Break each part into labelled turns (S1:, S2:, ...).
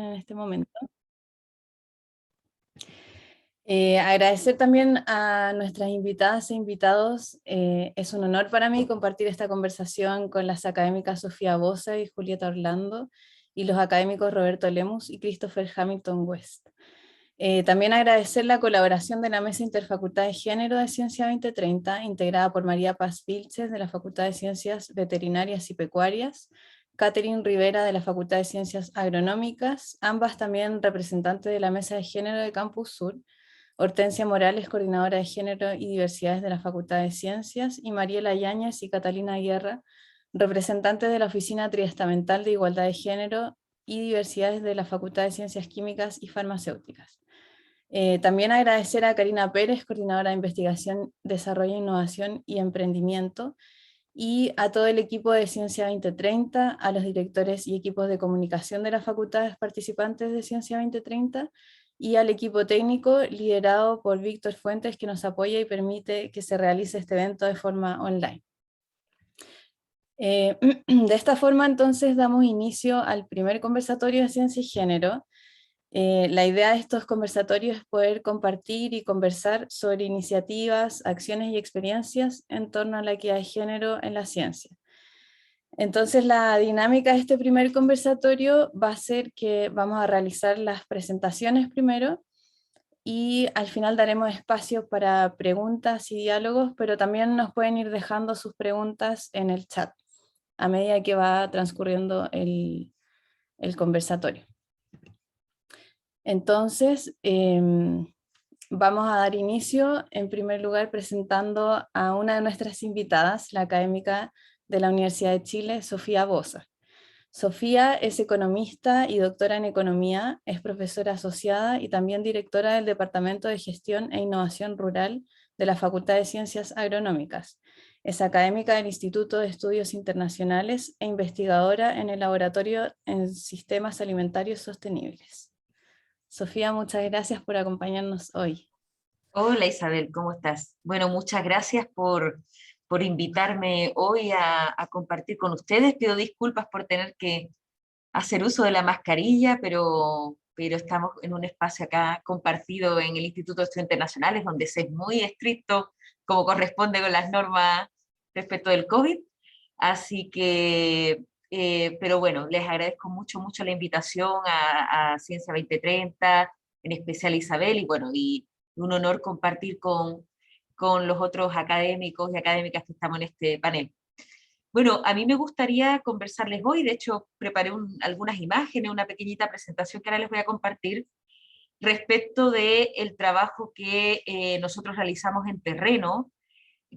S1: en este momento. Agradecer también a nuestras invitadas e invitados. Es un honor para mí compartir esta conversación con las académicas Sofía Bosa y Julieta Orlando, y los académicos Roberto Lemus y Christopher Hamilton West. También agradecer la colaboración de la Mesa Interfacultad de Género de Ciencia 2030, integrada por María Paz Vilches de la Facultad de Ciencias Veterinarias y Pecuarias, Catherine Rivera de la Facultad de Ciencias Agronómicas, ambas también representantes de la Mesa de Género de Campus Sur, Hortensia Morales, coordinadora de Género y Diversidades de la Facultad de Ciencias, y Mariela Yáñez y Catalina Guerra, representantes de la Oficina Triestamental de Igualdad de Género y Diversidades de la Facultad de Ciencias Químicas y Farmacéuticas. También agradecer a Karina Pérez, coordinadora de Investigación, Desarrollo, Innovación y Emprendimiento, y a todo el equipo de Ciencia 2030, a los directores y equipos de comunicación de las facultades participantes de Ciencia 2030, y al equipo técnico liderado por Víctor Fuentes, que nos apoya y permite que se realice este evento de forma online. De esta forma entonces damos inicio al primer conversatorio de Ciencia y Género. La idea de estos conversatorios es poder compartir y conversar sobre iniciativas, acciones y experiencias en torno a la equidad de género en la ciencia. Entonces la dinámica de este primer conversatorio va a ser que vamos a realizar las presentaciones primero, y al final daremos espacio para preguntas y diálogos, pero también nos pueden ir dejando sus preguntas en el chat a medida que va transcurriendo el conversatorio. Entonces, vamos a dar inicio, en primer lugar, presentando a una de nuestras invitadas, la académica de la Universidad de Chile, Sofía Bosa. Sofía es economista y doctora en economía, es profesora asociada y también directora del Departamento de Gestión e Innovación Rural de la Facultad de Ciencias Agronómicas. Es académica del Instituto de Estudios Internacionales e investigadora en el Laboratorio en Sistemas Alimentarios Sostenibles. Sofía, muchas gracias por acompañarnos hoy.
S2: Hola Isabel, ¿cómo estás? Bueno, muchas gracias por invitarme hoy a compartir con ustedes. Pido disculpas por tener que hacer uso de la mascarilla, pero estamos en un espacio acá compartido en el Instituto de Estudios Internacionales, donde se es muy estricto, como corresponde con las normas respecto del COVID. Así que, pero bueno, les agradezco mucho la invitación a Ciencia 2030, en especial a Isabel, y bueno, y un honor compartir con los otros académicos y académicas que estamos en este panel. Bueno, a mí me gustaría conversarles hoy, de hecho preparé algunas imágenes, una pequeñita presentación que ahora les voy a compartir respecto del trabajo que nosotros realizamos en terreno,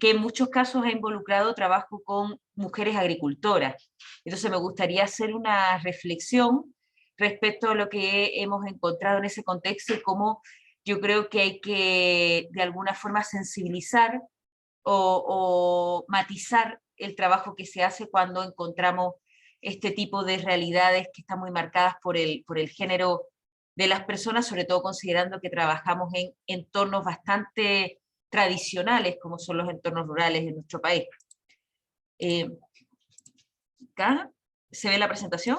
S2: que en muchos casos ha involucrado trabajo con mujeres agricultoras. Entonces me gustaría hacer una reflexión respecto a lo que hemos encontrado en ese contexto y cómo yo creo que hay que de alguna forma sensibilizar o matizar el trabajo que se hace cuando encontramos este tipo de realidades que están muy marcadas por el género de las personas, sobre todo considerando que trabajamos en entornos bastante tradicionales, como son los entornos rurales en nuestro país. ¿Acá se ve la presentación?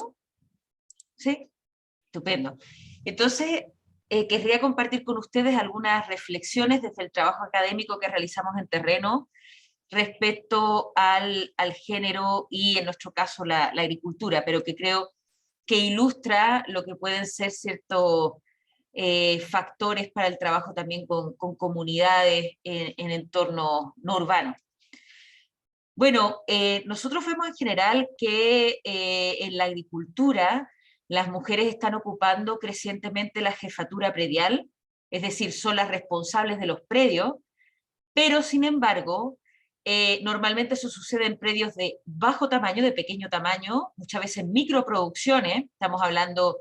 S2: ¿Sí? Estupendo. Entonces, querría compartir con ustedes algunas reflexiones desde el trabajo académico que realizamos en terreno respecto al género y, en nuestro caso, la agricultura, pero que creo que ilustra lo que pueden ser ciertos factores para el trabajo también con comunidades en entornos no urbanos. Bueno, nosotros vemos en general que en la agricultura las mujeres están ocupando crecientemente la jefatura predial, es decir, son las responsables de los predios, pero sin embargo, normalmente eso sucede en predios de bajo tamaño, de pequeño tamaño, muchas veces microproducciones, estamos hablando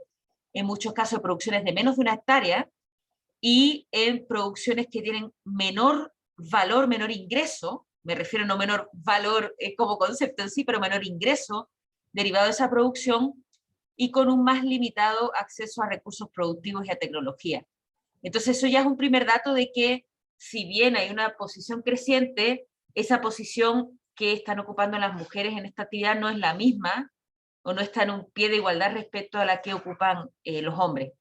S2: en muchos casos de producciones de menos de 1 hectárea, y en producciones que tienen menor valor, menor ingreso, me refiero no menor valor como concepto en sí, pero menor ingreso derivado de esa producción, y con un más limitado acceso a recursos productivos y a tecnología. Entonces eso ya es un primer dato de que si bien hay una posición creciente, esa posición que están ocupando las mujeres en esta actividad no es la misma, o no está en un pie de igualdad respecto a la que ocupan los hombres.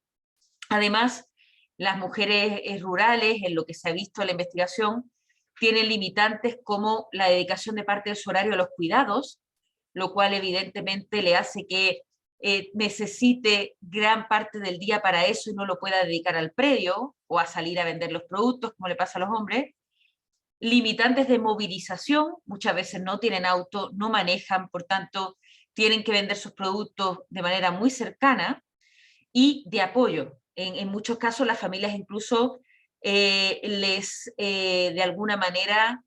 S2: Además, las mujeres rurales, en lo que se ha visto en la investigación, tienen limitantes como la dedicación de parte de su horario a los cuidados, lo cual evidentemente le hace que necesite gran parte del día para eso y no lo pueda dedicar al predio o a salir a vender los productos, como le pasa a los hombres. Limitantes de movilización, muchas veces no tienen auto, no manejan, por tanto, tienen que vender sus productos de manera muy cercana, y de apoyo. En muchos casos las familias incluso de alguna manera,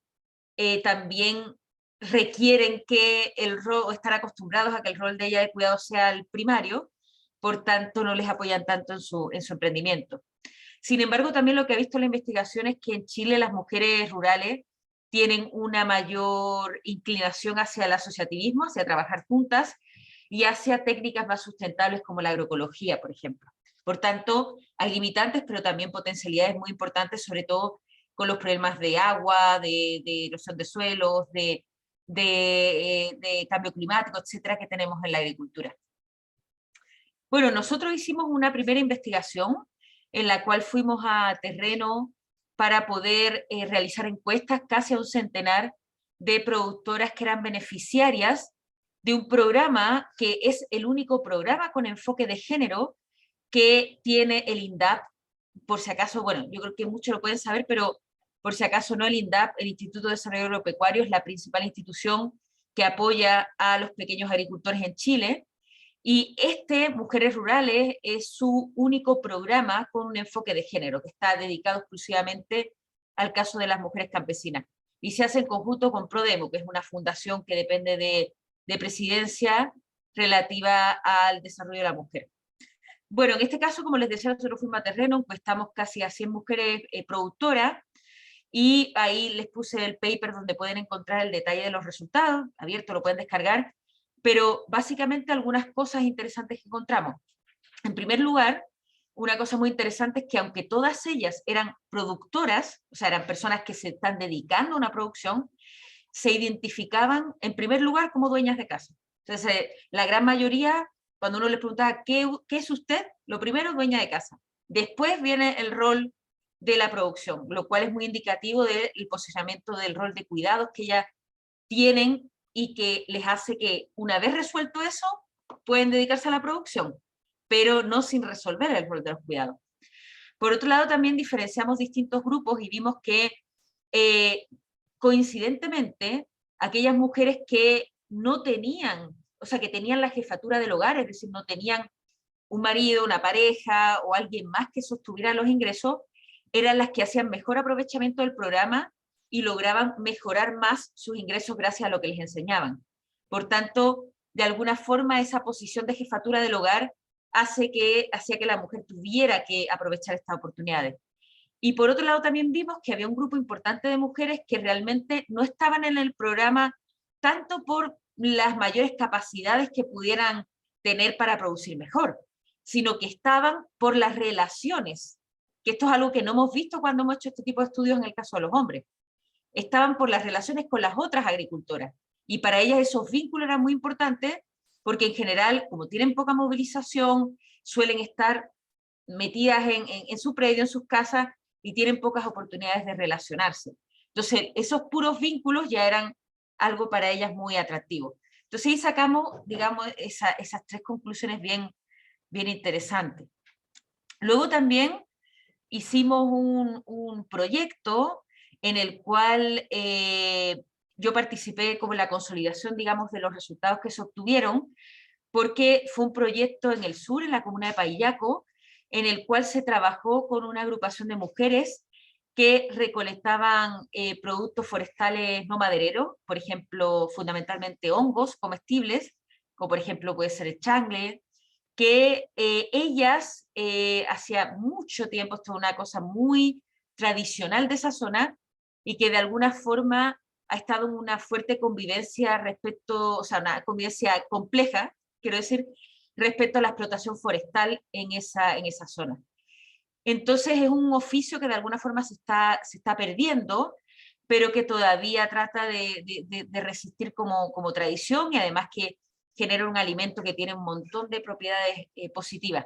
S2: también requieren que el rol, o están acostumbrados a que el rol de ella de cuidado sea el primario, por tanto no les apoyan tanto en su emprendimiento. Sin embargo, también lo que ha visto la investigación es que en Chile las mujeres rurales tienen una mayor inclinación hacia el asociativismo, hacia trabajar juntas y hacia técnicas más sustentables como la agroecología, por ejemplo. Por tanto, hay limitantes, pero también potencialidades muy importantes, sobre todo con los problemas de agua, de erosión de suelos, de cambio climático, etcétera, que tenemos en la agricultura. Bueno, nosotros hicimos una primera investigación en la cual fuimos a terreno para poder realizar encuestas casi a un centenar de productoras que eran beneficiarias de un programa que es el único programa con enfoque de género que tiene el INDAP, por si acaso, bueno, yo creo que muchos lo pueden saber, pero por si acaso no, el INDAP, el Instituto de Desarrollo Agropecuario, es la principal institución que apoya a los pequeños agricultores en Chile, y Mujeres Rurales, es su único programa con un enfoque de género, que está dedicado exclusivamente al caso de las mujeres campesinas. Y se hace en conjunto con Prodemo, que es una fundación que depende de Presidencia relativa al desarrollo de la mujer. Bueno, en este caso, como les decía, nosotros fuimos a terreno, encuestamos casi a 100 mujeres productoras, y ahí les puse el paper donde pueden encontrar el detalle de los resultados, abierto, lo pueden descargar, pero básicamente algunas cosas interesantes que encontramos. En primer lugar, una cosa muy interesante es que aunque todas ellas eran productoras, o sea, eran personas que se están dedicando a una producción, se identificaban en primer lugar como dueñas de casa. Entonces, la gran mayoría, cuando uno les preguntaba, ¿qué es usted? Lo primero, dueña de casa. Después viene el rol de la producción, lo cual es muy indicativo del posicionamiento del rol de cuidados que ellas tienen y que les hace que, una vez resuelto eso, pueden dedicarse a la producción, pero no sin resolver el rol de los cuidados. Por otro lado, también diferenciamos distintos grupos y vimos que, coincidentemente, aquellas mujeres que no tenían, o sea, que tenían la jefatura del hogar, es decir, no tenían un marido, una pareja o alguien más que sostuviera los ingresos, eran las que hacían mejor aprovechamiento del programa y lograban mejorar más sus ingresos gracias a lo que les enseñaban. Por tanto, de alguna forma, esa posición de jefatura del hogar hacía que la mujer tuviera que aprovechar estas oportunidades. Y por otro lado también vimos que había un grupo importante de mujeres que realmente no estaban en el programa tanto por las mayores capacidades que pudieran tener para producir mejor, sino que estaban por las relaciones, que esto es algo que no hemos visto cuando hemos hecho este tipo de estudios en el caso de los hombres. Estaban por las relaciones con las otras agricultoras, y para ellas esos vínculos eran muy importantes, porque en general, como tienen poca movilización, suelen estar metidas en su predio, en sus casas, y tienen pocas oportunidades de relacionarse. Entonces, esos puros vínculos ya eran algo para ellas muy atractivo. Entonces, ahí sacamos, digamos, esas tres conclusiones bien interesantes. Luego también hicimos un proyecto en el cual yo participé como en la consolidación, digamos, de los resultados que se obtuvieron, porque fue un proyecto en el sur, en la comuna de Paillaco, en el cual se trabajó con una agrupación de mujeres que recolectaban productos forestales no madereros, por ejemplo, fundamentalmente hongos comestibles, como por ejemplo puede ser el changle, que ellas hacía mucho tiempo, esto es una cosa muy tradicional de esa zona, y que de alguna forma ha estado en una fuerte convivencia respecto, o sea, una convivencia compleja, quiero decir, respecto a la explotación forestal en esa zona. Entonces es un oficio que de alguna forma se está perdiendo, pero que todavía trata de resistir como tradición, y además que genera un alimento que tiene un montón de propiedades positivas.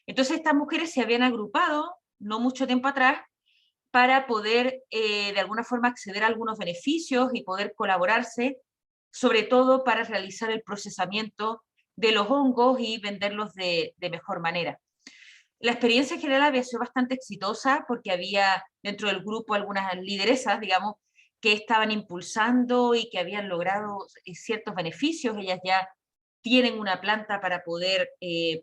S2: Entonces estas mujeres se habían agrupado no mucho tiempo atrás para poder de alguna forma acceder a algunos beneficios y poder colaborarse, sobre todo para realizar el procesamiento de los hongos y venderlos de mejor manera. La experiencia en general había sido bastante exitosa porque había dentro del grupo algunas lideresas, digamos, que estaban impulsando y que habían logrado ciertos beneficios. Ellas ya tienen una planta para poder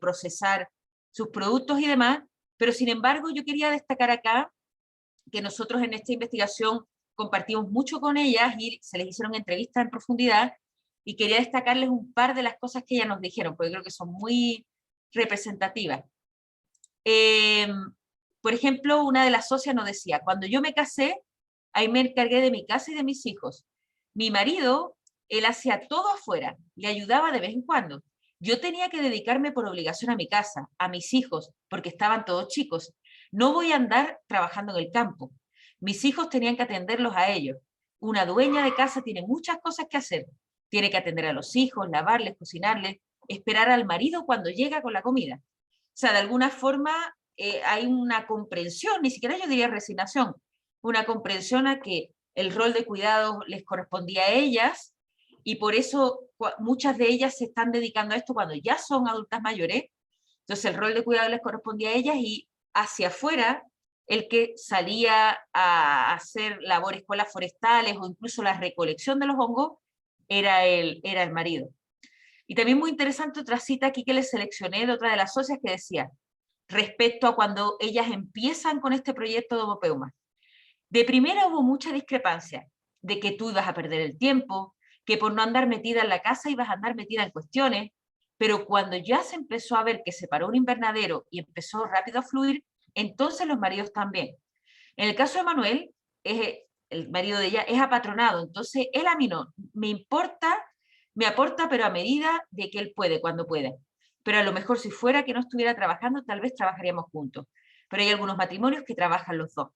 S2: procesar sus productos y demás, pero sin embargo yo quería destacar acá que nosotros en esta investigación compartimos mucho con ellas y se les hicieron entrevistas en profundidad, y quería destacarles un par de las cosas que ellas nos dijeron, porque creo que son muy representativas. Por ejemplo, una de las socias nos decía: cuando yo me casé, ahí me encargué de mi casa y de mis hijos. Mi marido, él hacía todo afuera, le ayudaba de vez en cuando. Yo tenía que dedicarme por obligación a mi casa, a mis hijos, porque estaban todos chicos. No voy a andar trabajando en el campo. Mis hijos tenían que atenderlos a ellos. Una dueña de casa tiene muchas cosas que hacer. Tiene que atender a los hijos, lavarles, cocinarles, esperar al marido cuando llega con la comida. O sea, de alguna forma hay una comprensión, ni siquiera yo diría resignación, una comprensión a que el rol de cuidado les correspondía a ellas, y por eso muchas de ellas se están dedicando a esto cuando ya son adultas mayores. Entonces el rol de cuidado les correspondía a ellas, y hacia afuera el que salía a hacer labores con las forestales o incluso la recolección de los hongos era el marido. Y también muy interesante otra cita aquí que les seleccioné de otra de las socias que decía, respecto a cuando ellas empiezan con este proyecto de Homopeuma. De primera hubo mucha discrepancia, de que tú ibas a perder el tiempo, que por no andar metida en la casa ibas a andar metida en cuestiones, pero cuando ya se empezó a ver que se paró un invernadero y empezó rápido a fluir, entonces los maridos también. En el caso de Manuel, el marido de ella es apatronado, entonces él a mí no, me importa, me aporta, pero a medida de que él puede, cuando puede. Pero a lo mejor si fuera que no estuviera trabajando, tal vez trabajaríamos juntos. Pero hay algunos matrimonios que trabajan los dos.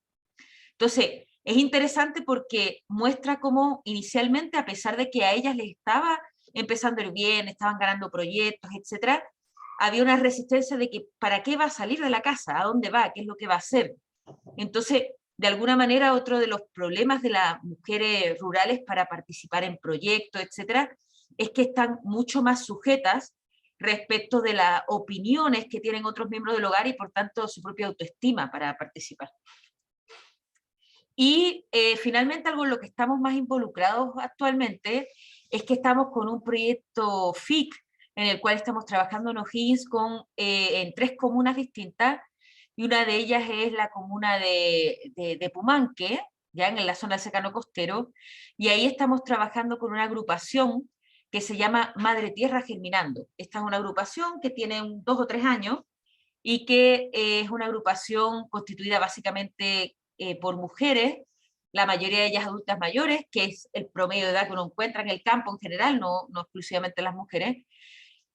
S2: Entonces, es interesante porque muestra cómo inicialmente, a pesar de que a ellas les estaba empezando a ir bien, estaban ganando proyectos, etcétera, había una resistencia de que ¿para qué va a salir de la casa? ¿A dónde va? ¿Qué es lo que va a hacer? Entonces, de alguna manera, otro de los problemas de las mujeres rurales para participar en proyectos, etcétera, es que están mucho más sujetas respecto de las opiniones que tienen otros miembros del hogar y, por tanto, su propia autoestima para participar. Y finalmente, algo en lo que estamos más involucrados actualmente es que estamos con un proyecto FIC en el cual estamos trabajando en O'Higgins en 3 comunas distintas, y una de ellas es la comuna de Pumanque, ya en la zona del secano costero, y ahí estamos trabajando con una agrupación que se llama Madre Tierra Germinando. Esta es una agrupación que tiene 2 o 3 años y que es una agrupación constituida básicamente por mujeres, la mayoría de ellas adultas mayores, que es el promedio de edad que uno encuentra en el campo en general, no exclusivamente las mujeres,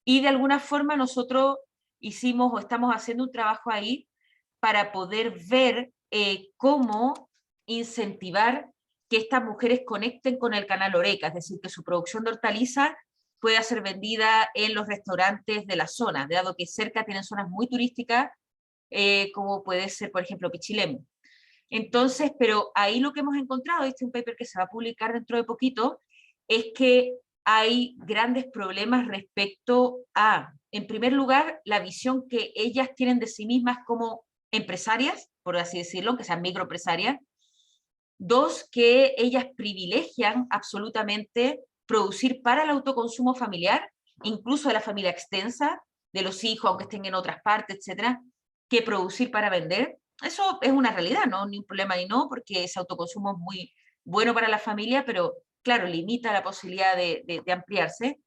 S2: y de alguna forma nosotros hicimos o estamos haciendo un trabajo ahí para poder ver cómo incentivar que estas mujeres conecten con el canal Oreca, es decir, que su producción de hortalizas pueda ser vendida en los restaurantes de la zona, dado que cerca tienen zonas muy turísticas, como puede ser, por ejemplo, Pichilemu. Entonces, pero ahí lo que hemos encontrado, este es un paper que se va a publicar dentro de poquito, es que hay grandes problemas respecto a, en primer lugar, la visión que ellas tienen de sí mismas como empresarias, por así decirlo, que sean microempresarias. 2, que ellas privilegian absolutamente producir para el autoconsumo familiar, incluso de la familia extensa, de los hijos, aunque estén en otras partes, etcétera, que producir para vender. Eso es una realidad, ¿no? Ni un problema ni no, porque ese autoconsumo es muy bueno para la familia, pero claro, limita la posibilidad de ampliarse.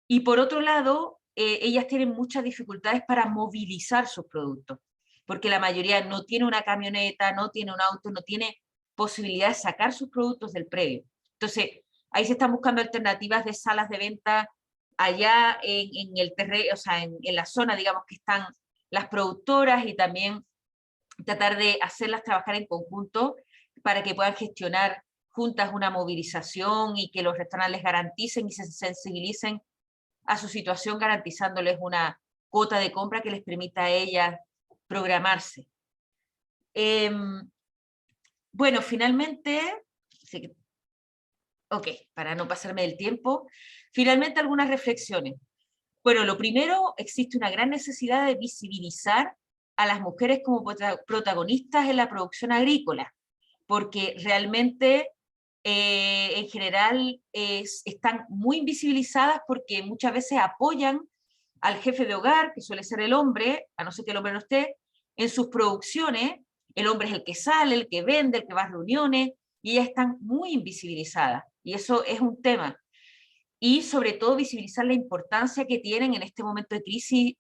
S2: Y por otro lado, ellas tienen muchas dificultades para movilizar sus productos, porque la mayoría no tiene una camioneta, no tiene un auto, no tiene posibilidad de sacar sus productos del predio. Entonces, ahí se están buscando alternativas de salas de venta allá en el terreno, o sea, en la zona, digamos, que están las productoras, y también tratar de hacerlas trabajar en conjunto para que puedan gestionar juntas una movilización y que los restaurantes garanticen y se sensibilicen a su situación, garantizándoles una cuota de compra que les permita a ellas programarse. Bueno, finalmente, sí, ok, para no pasarme del tiempo, finalmente algunas reflexiones. Bueno, lo primero, existe una gran necesidad de visibilizar a las mujeres como protagonistas en la producción agrícola, porque realmente en general están muy invisibilizadas porque muchas veces apoyan al jefe de hogar, que suele ser el hombre, a no ser que el hombre no esté, en sus producciones. El hombre es el que sale, el que vende, el que va a reuniones, y ellas están muy invisibilizadas, y eso es un tema. Y sobre todo visibilizar la importancia que tienen en este momento de crisis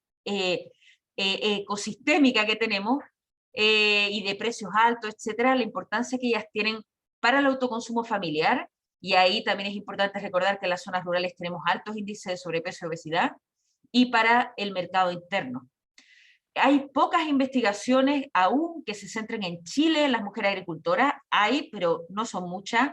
S2: ecosistémica que tenemos, y de precios altos, etcétera, la importancia que ellas tienen para el autoconsumo familiar, y ahí también es importante recordar que en las zonas rurales tenemos altos índices de sobrepeso y obesidad, y para el mercado interno. Hay pocas investigaciones aún que se centren en Chile, en las mujeres agricultoras, hay, pero no son muchas,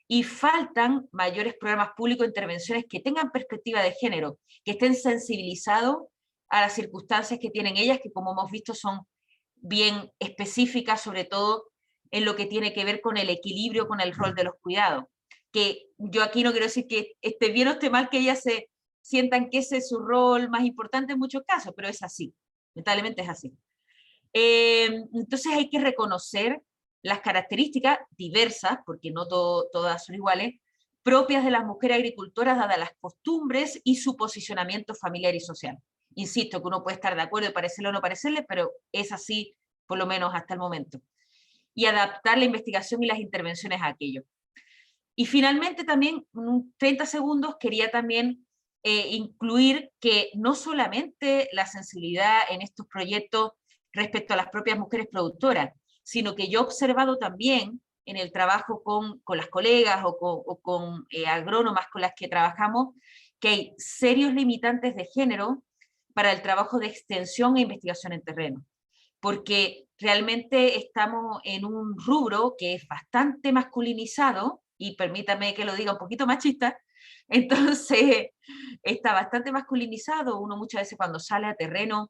S2: y faltan mayores programas públicos de intervenciones que tengan perspectiva de género, que estén sensibilizados a las circunstancias que tienen ellas, que como hemos visto son bien específicas, sobre todo en lo que tiene que ver con el equilibrio, con el rol de los cuidados. Que yo aquí no quiero decir que esté bien o esté mal que ellas se sientan que ese es su rol más importante en muchos casos, pero es así, lamentablemente es así. Entonces hay que reconocer las características diversas, porque no todas son iguales, propias de las mujeres agricultoras, dadas las costumbres y su posicionamiento familiar y social. Insisto, que uno puede estar de acuerdo, parecerle o no parecerle, pero es así, por lo menos hasta el momento. Y adaptar la investigación y las intervenciones a aquello. Y finalmente también, 30 segundos, quería también incluir que no solamente la sensibilidad en estos proyectos respecto a las propias mujeres productoras, sino que yo he observado también en el trabajo con las colegas o con agrónomas con las que trabajamos, que hay serios limitantes de género para el trabajo de extensión e investigación en terreno, porque realmente estamos en un rubro que es bastante masculinizado, y permítame que lo diga un poquito machista, entonces está bastante masculinizado, uno muchas veces cuando sale a terreno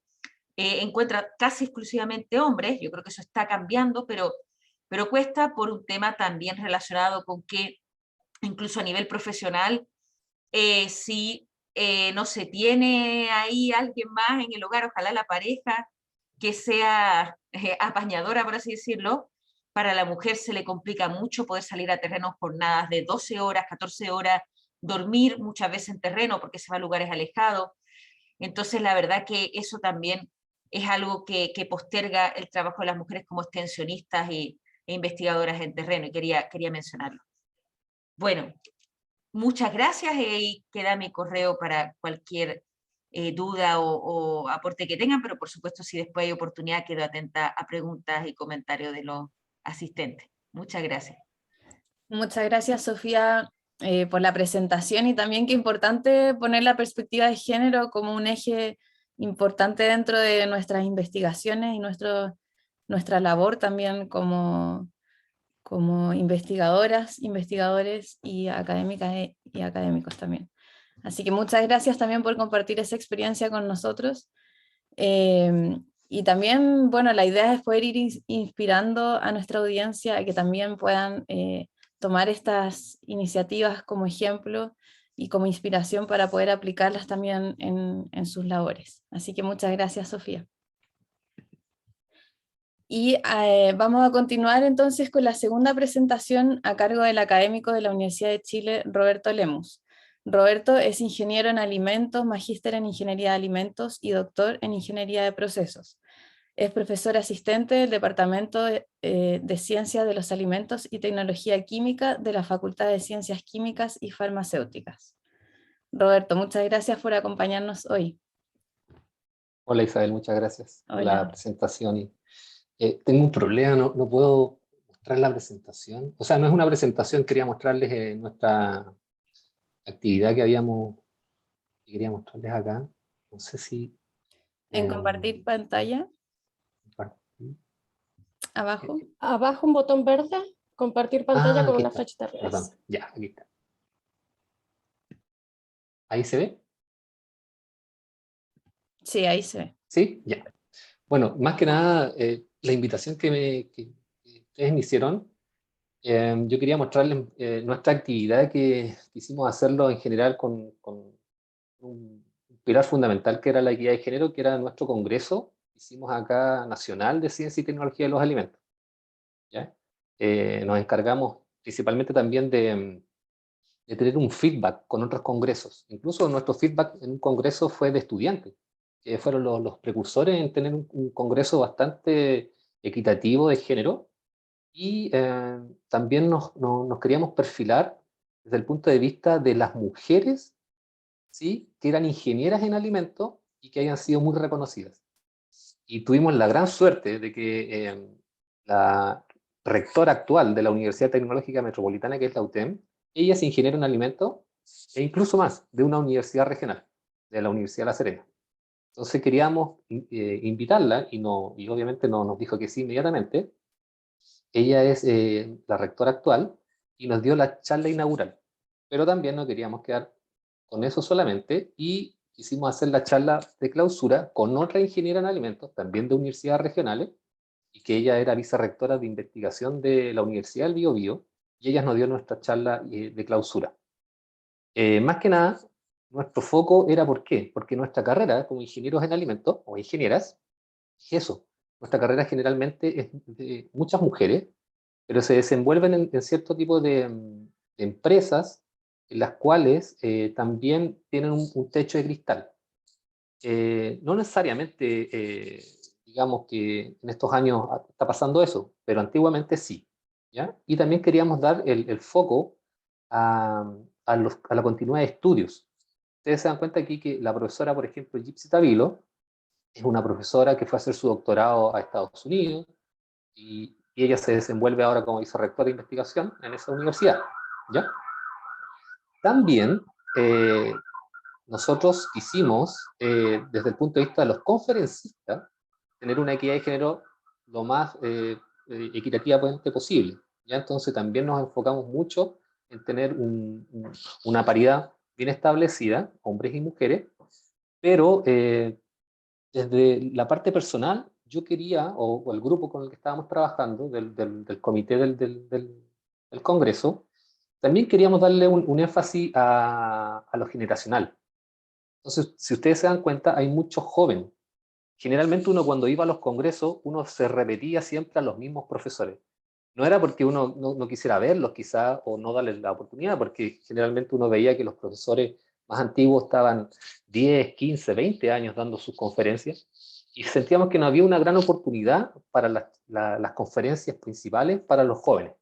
S2: encuentra casi exclusivamente hombres, yo creo que eso está cambiando, pero cuesta por un tema también relacionado con que incluso a nivel profesional, si no se tiene ahí alguien más en el hogar, ojalá la pareja, que sea apañadora, por así decirlo, para la mujer se le complica mucho poder salir a terrenos jornadas de 12 horas, 14 horas, dormir muchas veces en terreno porque se va a lugares alejados. Entonces, la verdad que eso también es algo que posterga el trabajo de las mujeres como extensionistas e investigadoras en terreno, y quería mencionarlo. Bueno, muchas gracias, y queda mi correo para cualquier duda o aporte que tengan, pero por supuesto si después hay oportunidad quedo atenta a preguntas y comentarios de los asistentes. Muchas gracias.
S1: Muchas gracias, Sofía, por la presentación, y también qué importante poner la perspectiva de género como un eje importante dentro de nuestras investigaciones y nuestra labor también como investigadoras, investigadores y académicas y académicos también. Así que muchas gracias también por compartir esa experiencia con nosotros. Y también, bueno, la idea es poder ir inspirando a nuestra audiencia a que también puedan tomar estas iniciativas como ejemplo y como inspiración para poder aplicarlas también en sus labores. Así que muchas gracias, Sofía. Y vamos a continuar entonces con la segunda presentación a cargo del académico de la Universidad de Chile, Roberto Lemus. Roberto es ingeniero en alimentos, magíster en ingeniería de alimentos y doctor en ingeniería de procesos. Es profesor asistente del Departamento de Ciencias de los Alimentos y Tecnología Química de la Facultad de Ciencias Químicas y Farmacéuticas. Roberto, muchas gracias por acompañarnos hoy.
S3: Hola Isabel, muchas gracias por la
S1: Hola.
S3: presentación. Tengo un problema, no puedo mostrar la presentación. O sea, no es una presentación, quería mostrarles nuestra actividad que quería mostrarles acá. No sé si...
S1: En compartir pantalla,
S3: compartir.
S1: abajo.
S4: Abajo un botón verde, compartir pantalla con
S3: Aquí
S4: una
S3: está,
S4: flechita arriba.
S3: perdón, ya, aquí está. ¿Ahí se ve?
S1: Sí, ahí se ve.
S3: ¿Sí? Ya. Bueno, más que nada, la invitación que ustedes me hicieron, yo quería mostrarles nuestra actividad que quisimos hacerlo en general con un pilar fundamental que era la equidad de género, que era nuestro congreso, hicimos acá nacional de ciencia y tecnología de los alimentos. ¿Ya? Nos encargamos principalmente también de tener un feedback con otros congresos. Incluso nuestro feedback en un congreso fue de estudiantes, que fueron los precursores en tener un congreso bastante equitativo de género. Y también nos queríamos perfilar desde el punto de vista de las mujeres, ¿sí?, que eran ingenieras en alimentos y que hayan sido muy reconocidas. Y tuvimos la gran suerte de que la rectora actual de la Universidad Tecnológica Metropolitana, que es la UTEM, ella es ingeniera en alimentos e incluso más, de una universidad regional, de la Universidad de La Serena. Entonces queríamos invitarla y obviamente no, nos dijo que sí inmediatamente. Ella es la rectora actual y nos dio la charla inaugural. Pero también no queríamos quedar con eso solamente y quisimos hacer la charla de clausura con otra ingeniera en alimentos, también de universidades regionales, y que ella era vicerrectora de investigación de la Universidad del Biobío, y ella nos dio nuestra charla de clausura. Más que nada, nuestro foco era ¿por qué? Porque nuestra carrera como ingenieros en alimentos o ingenieras es eso. Nuestra carrera generalmente es de muchas mujeres, pero se desenvuelven en cierto tipo de empresas en las cuales también tienen un techo de cristal. No necesariamente, digamos que en estos años está pasando eso, pero antiguamente sí, ¿ya? Y también queríamos dar el foco a la continuidad de estudios. Ustedes se dan cuenta aquí que la profesora, por ejemplo, Gypsy Tabilo, es una profesora que fue a hacer su doctorado a Estados Unidos y ella se desenvuelve ahora como vicerrectora de investigación en esa universidad, ¿ya? También nosotros quisimos, desde el punto de vista de los conferencistas, tener una equidad de género lo más equitativamente posible. ¿Ya? Entonces también nos enfocamos mucho en tener una paridad bien establecida, hombres y mujeres, pero desde la parte personal, yo quería, o el grupo con el que estábamos trabajando, del comité del Congreso, también queríamos darle un énfasis a lo generacional. Entonces, si ustedes se dan cuenta, hay muchos jóvenes. Generalmente uno cuando iba a los congresos, uno se repetía siempre a los mismos profesores. No era porque uno no quisiera verlos quizá o no darles la oportunidad, porque generalmente uno veía que los profesores más antiguos estaban 10, 15, 20 años dando sus conferencias y sentíamos que no había una gran oportunidad para las conferencias principales para los jóvenes.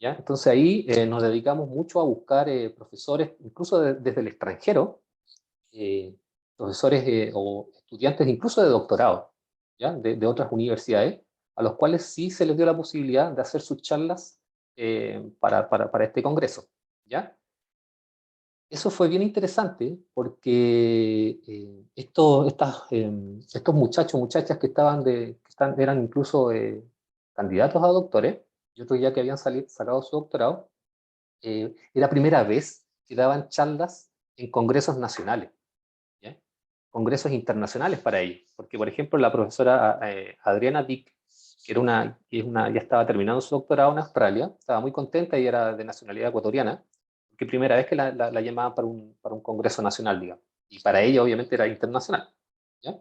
S3: ¿Ya? Entonces ahí nos dedicamos mucho a buscar profesores, incluso desde el extranjero, eh, profesores o estudiantes incluso de doctorado, ¿ya? De otras universidades, a los cuales sí se les dio la posibilidad de hacer sus charlas para este congreso, ¿ya? Eso fue bien interesante porque estos muchachos, muchachas que eran incluso candidatos a doctores, y otros ya que habían sacado su doctorado, era primera vez que daban charlas en congresos nacionales, ¿ya? Congresos internacionales para ellos. Porque, por ejemplo, la profesora Adriana Dick, ya estaba terminando su doctorado en Australia, estaba muy contenta y era de nacionalidad ecuatoriana, porque primera vez que la llamaban para un congreso nacional, digamos. Y para ella, obviamente, era internacional, ¿ya?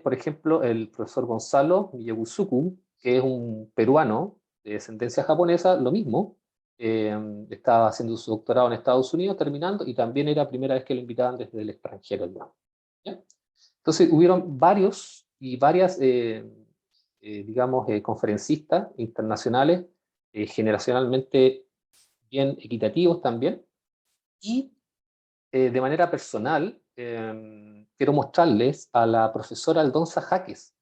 S3: Por ejemplo, el profesor Gonzalo Miyagusuku, que es un peruano de descendencia japonesa, lo mismo, eh, estaba haciendo su doctorado en Estados Unidos, terminando, y también era la primera vez que lo invitaban desde el extranjero, digamos, ¿ya? Entonces, hubieron varios y varias, digamos, conferencistas internacionales, generacionalmente bien equitativos también, y de manera personal, quiero mostrarles a la profesora Aldonza Jaques,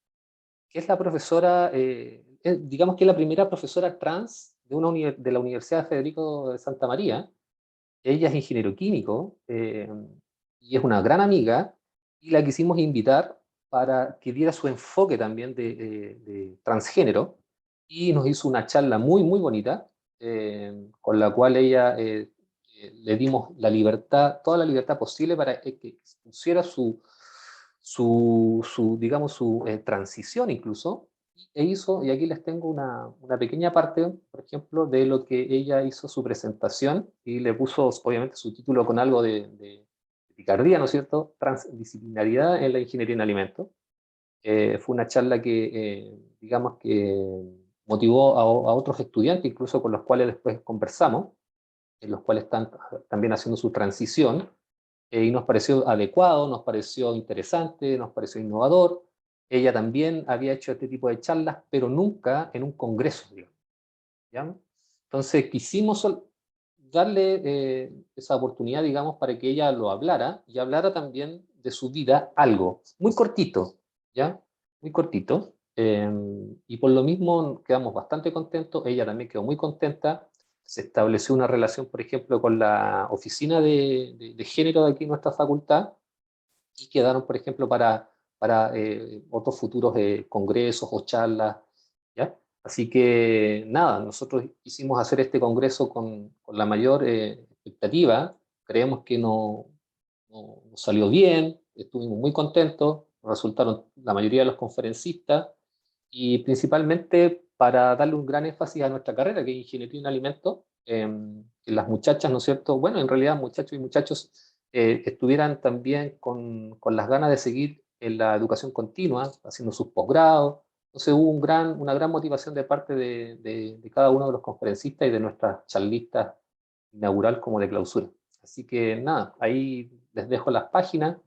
S3: que es la profesora, digamos que es la primera profesora trans de la Universidad Federico de Santa María. Ella es ingeniero químico y es una gran amiga, y la quisimos invitar para que diera su enfoque también de transgénero, y nos hizo una charla muy, muy bonita, con la cual ella le dimos la libertad, toda la libertad posible para que pusiera digamos, su transición incluso, e hizo, y aquí les tengo una pequeña parte, por ejemplo, de lo que ella hizo su presentación, y le puso, obviamente, su título con algo de picardía, ¿no es cierto? Transdisciplinaridad en la ingeniería en alimentos. Fue una charla que, digamos, que motivó a otros estudiantes, incluso con los cuales después conversamos, en los cuales están también haciendo su transición, y nos pareció adecuado, nos pareció interesante, nos pareció innovador. Ella también había hecho este tipo de charlas, pero nunca en un congreso, digamos, ¿ya? Entonces quisimos darle esa oportunidad, digamos, para que ella lo hablara y hablara también de su vida algo, muy cortito, ¿ya? Muy cortito. Y por lo mismo quedamos bastante contentos, ella también quedó muy contenta. Se estableció una relación, por ejemplo, con la oficina de género de aquí en nuestra facultad, y quedaron, por ejemplo, para otros futuros congresos o charlas, ¿ya? Así que nada, nosotros quisimos hacer este congreso con la mayor expectativa. Creemos que nos salió bien, estuvimos muy contentos, resultaron la mayoría de los conferencistas, y principalmente para darle un gran énfasis a nuestra carrera, que es Ingeniería en Alimentos, que las muchachas, ¿no es cierto? Bueno, en realidad muchachos y muchachos estuvieran también con las ganas de seguir en la educación continua, haciendo sus posgrados. Entonces hubo una gran motivación de parte de cada uno de los conferencistas y de nuestras charlistas inaugural como de clausura. Así que nada, ahí les dejo las páginas.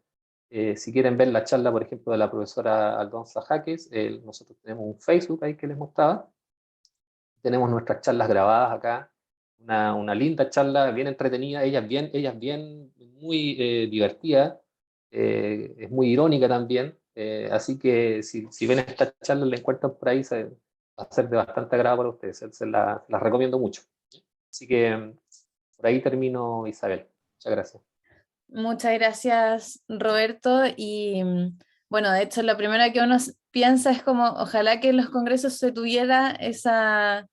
S3: Si quieren ver la charla, por ejemplo, de la profesora Aldonza Jaques, nosotros tenemos un Facebook ahí que les mostraba. Tenemos nuestras charlas grabadas acá, una linda charla, bien entretenida, ella es bien muy divertida, es muy irónica también, así que si ven esta charla, la encuentran por ahí, va a ser de bastante agrado para ustedes, las recomiendo mucho. Así que por ahí termino, Isabel. Muchas gracias.
S1: Muchas gracias, Roberto. Y bueno, de hecho, lo primero que uno piensa es como, ojalá que en los congresos se tuviera esa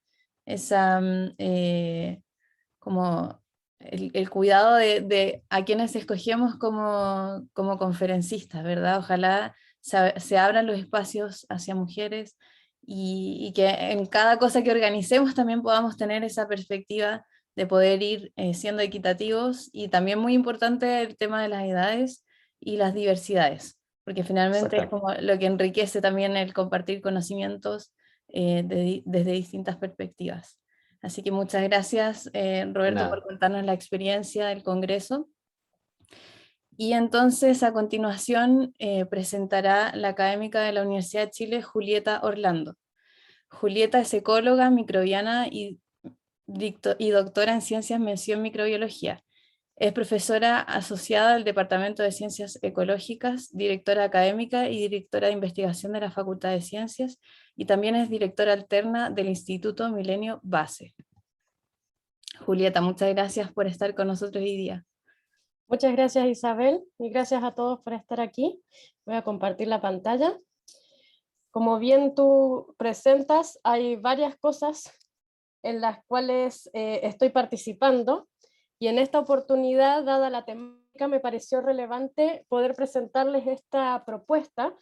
S1: como el cuidado de a quienes escogemos como conferencistas, ¿verdad? Ojalá se abran los espacios hacia mujeres y que en cada cosa que organicemos también podamos tener esa perspectiva de poder ir siendo equitativos, y también muy importante el tema de las edades y las diversidades, porque finalmente es
S3: Exactamente.
S1: como lo que enriquece también el compartir conocimientos desde distintas perspectivas. Así que muchas gracias, Roberto, por
S3: Nada.
S1: contarnos la experiencia del Congreso. Y entonces, a continuación, presentará la académica de la Universidad de Chile, Julieta Orlando. Julieta es ecóloga, microbiana y doctora en Ciencias Mención Microbiología. Es profesora asociada al Departamento de Ciencias Ecológicas, directora académica y directora de investigación de la Facultad de Ciencias, y también es directora alterna del Instituto Milenio Base. Julieta, muchas gracias por estar con nosotros hoy día.
S4: Muchas gracias, Isabel, y gracias a todos por estar aquí. Voy a compartir la pantalla. Como bien tú presentas, hay varias cosas en las cuales estoy participando, y en esta oportunidad, dada la temática, me pareció relevante poder presentarles esta propuesta.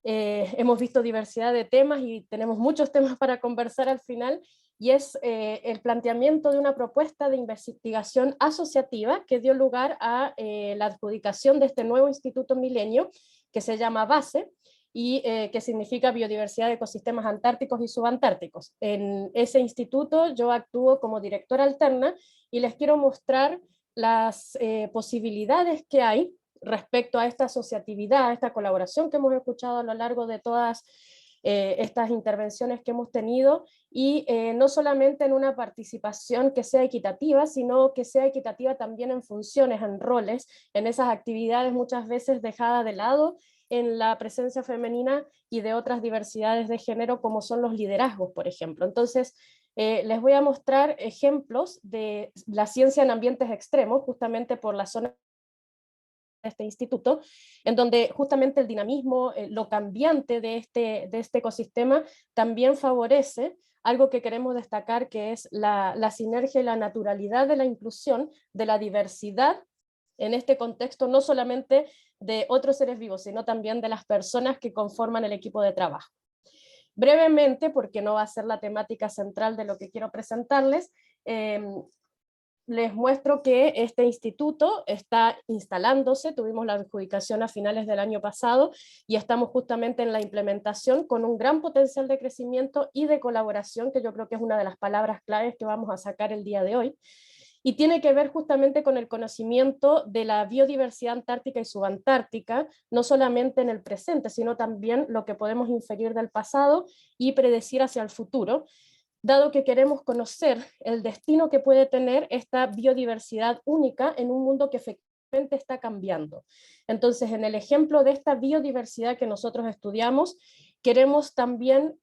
S4: Hemos visto diversidad de temas y tenemos muchos temas para conversar al final, y es el planteamiento de una propuesta de investigación asociativa que dio lugar a la adjudicación de este nuevo Instituto Milenio, que se llama BASE, y que significa Biodiversidad de Ecosistemas Antárticos y Subantárticos. En ese instituto yo actúo como directora alterna, y les quiero mostrar las posibilidades que hay respecto a esta asociatividad, a esta colaboración que hemos escuchado a lo largo de todas estas intervenciones que hemos tenido, y no solamente en una participación que sea equitativa, sino que sea equitativa también en funciones, en roles, en esas actividades muchas veces dejadas de lado en la presencia femenina y de otras diversidades de género, como son los liderazgos, por ejemplo. Entonces, les voy a mostrar ejemplos de la ciencia en ambientes extremos, justamente por la zona de este instituto, en donde justamente el dinamismo, lo cambiante de este ecosistema también favorece algo que queremos destacar, que es la sinergia y la naturalidad de la inclusión, de la diversidad en este contexto, no solamente de otros seres vivos, sino también de las personas que conforman el equipo de trabajo. Brevemente, porque no va a ser la temática central de lo que quiero presentarles, les muestro que este instituto está instalándose, tuvimos la adjudicación a finales del año pasado y estamos justamente en la implementación con un gran potencial de crecimiento y de colaboración, que yo creo que es una de las palabras claves que vamos a sacar el día de hoy, y tiene que ver justamente con el conocimiento de la biodiversidad antártica y subantártica, no solamente en el presente, sino también lo que podemos inferir del pasado y predecir hacia el futuro, dado que queremos conocer el destino que puede tener esta biodiversidad única en un mundo que efectivamente está cambiando. Entonces, en el ejemplo de esta biodiversidad que nosotros estudiamos, queremos también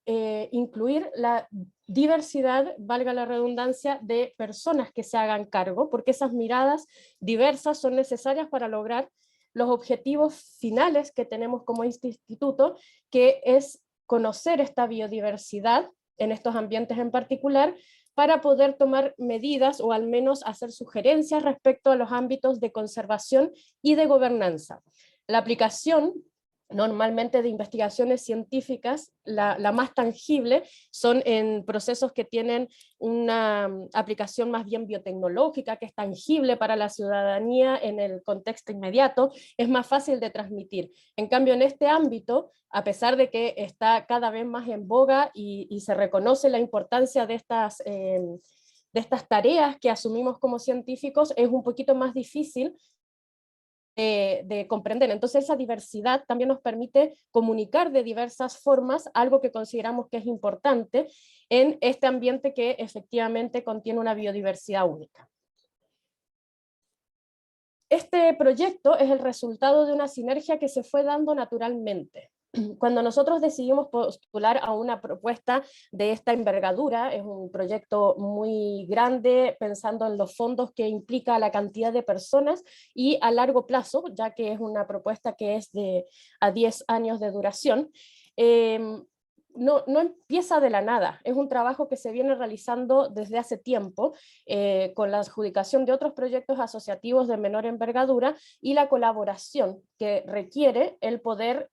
S4: incluir la diversidad, valga la redundancia, de personas que se hagan cargo, porque esas miradas diversas son necesarias para lograr los objetivos finales que tenemos como instituto, que es conocer esta biodiversidad en estos ambientes en particular, para poder tomar medidas o al menos hacer sugerencias respecto a los ámbitos de conservación y de gobernanza. La aplicación normalmente de investigaciones científicas, la más tangible, son en procesos que tienen una aplicación más bien biotecnológica, que es tangible para la ciudadanía en el contexto inmediato, es más fácil de transmitir. En cambio, en este ámbito, a pesar de que está cada vez más en boga y se reconoce la importancia de estas tareas que asumimos como científicos, es un poquito más difícil de comprender. Entonces esa diversidad también nos permite comunicar de diversas formas algo que consideramos que es importante en este ambiente que efectivamente contiene una biodiversidad única. Este proyecto es el resultado de una sinergia que se fue dando naturalmente. Cuando nosotros decidimos postular a una propuesta de esta envergadura, es un proyecto muy grande, pensando en los fondos que implica la cantidad de personas y a largo plazo, ya que es una propuesta que es a 10 años de duración, no empieza de la nada, es un trabajo que se viene realizando desde hace tiempo, con la adjudicación de otros proyectos asociativos de menor envergadura y la colaboración que requiere el poder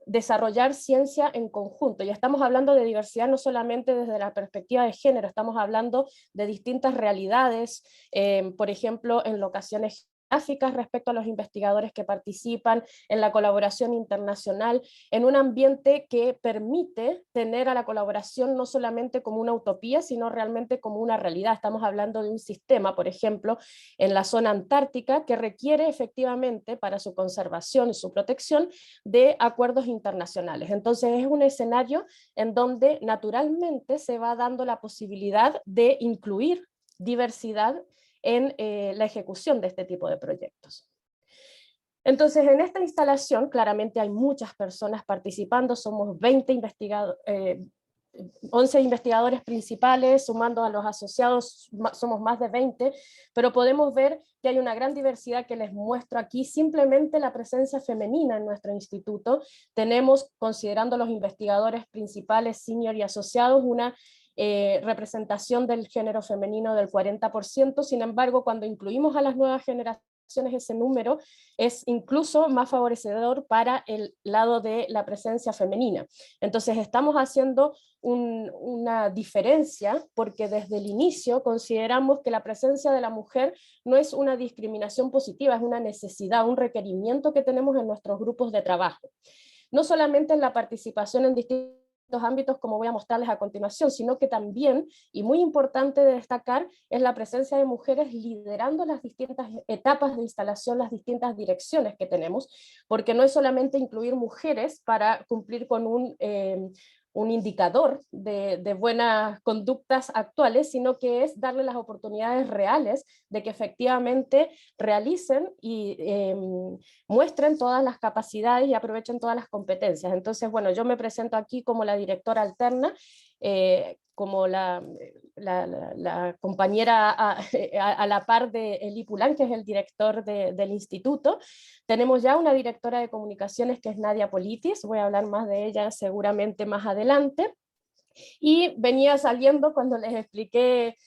S4: desarrollar ciencia en conjunto. Y estamos hablando de diversidad no solamente desde la perspectiva de género, estamos hablando de distintas realidades, por ejemplo, en locaciones geográficas respecto a los investigadores que participan, en la colaboración internacional, en un ambiente que permite tener a la colaboración no solamente como una utopía, sino realmente como una realidad. Estamos hablando de un sistema, por ejemplo, en la zona antártica, que requiere efectivamente para su conservación y su protección de acuerdos internacionales. Entonces es un escenario en donde naturalmente se va dando la posibilidad de incluir diversidad en la ejecución de este tipo de proyectos. Entonces, en esta instalación, claramente hay muchas personas participando, somos 11 investigadores principales, sumando a los asociados somos más de 20, pero podemos ver que hay una gran diversidad que les muestro aquí, simplemente la presencia femenina en nuestro instituto. Tenemos, considerando los investigadores principales, senior y asociados, una representación del género femenino del 40%, sin embargo, cuando incluimos a las nuevas generaciones, ese número es incluso más favorecedor para el lado de la presencia femenina. Entonces estamos haciendo una diferencia, porque desde el inicio consideramos que la presencia de la mujer no es una discriminación positiva, es una necesidad, un requerimiento que tenemos en nuestros grupos de trabajo. No solamente en la participación en distintos ámbitos, como voy a mostrarles a continuación, sino que también, y muy importante de destacar, es la presencia de mujeres liderando las distintas etapas de instalación, las distintas direcciones que tenemos, porque no es solamente incluir mujeres para cumplir con un indicador de buenas conductas actuales, sino que es darle las oportunidades reales de que efectivamente realicen y muestren todas las capacidades y aprovechen todas las competencias. Entonces, bueno, yo me presento aquí como la directora alterna, como la compañera a la par de Eli Pulán, que es el director del instituto. Tenemos ya una directora de comunicaciones que es Nadia Politis, voy a hablar más de ella seguramente más adelante. Y venía saliendo, cuando les expliqué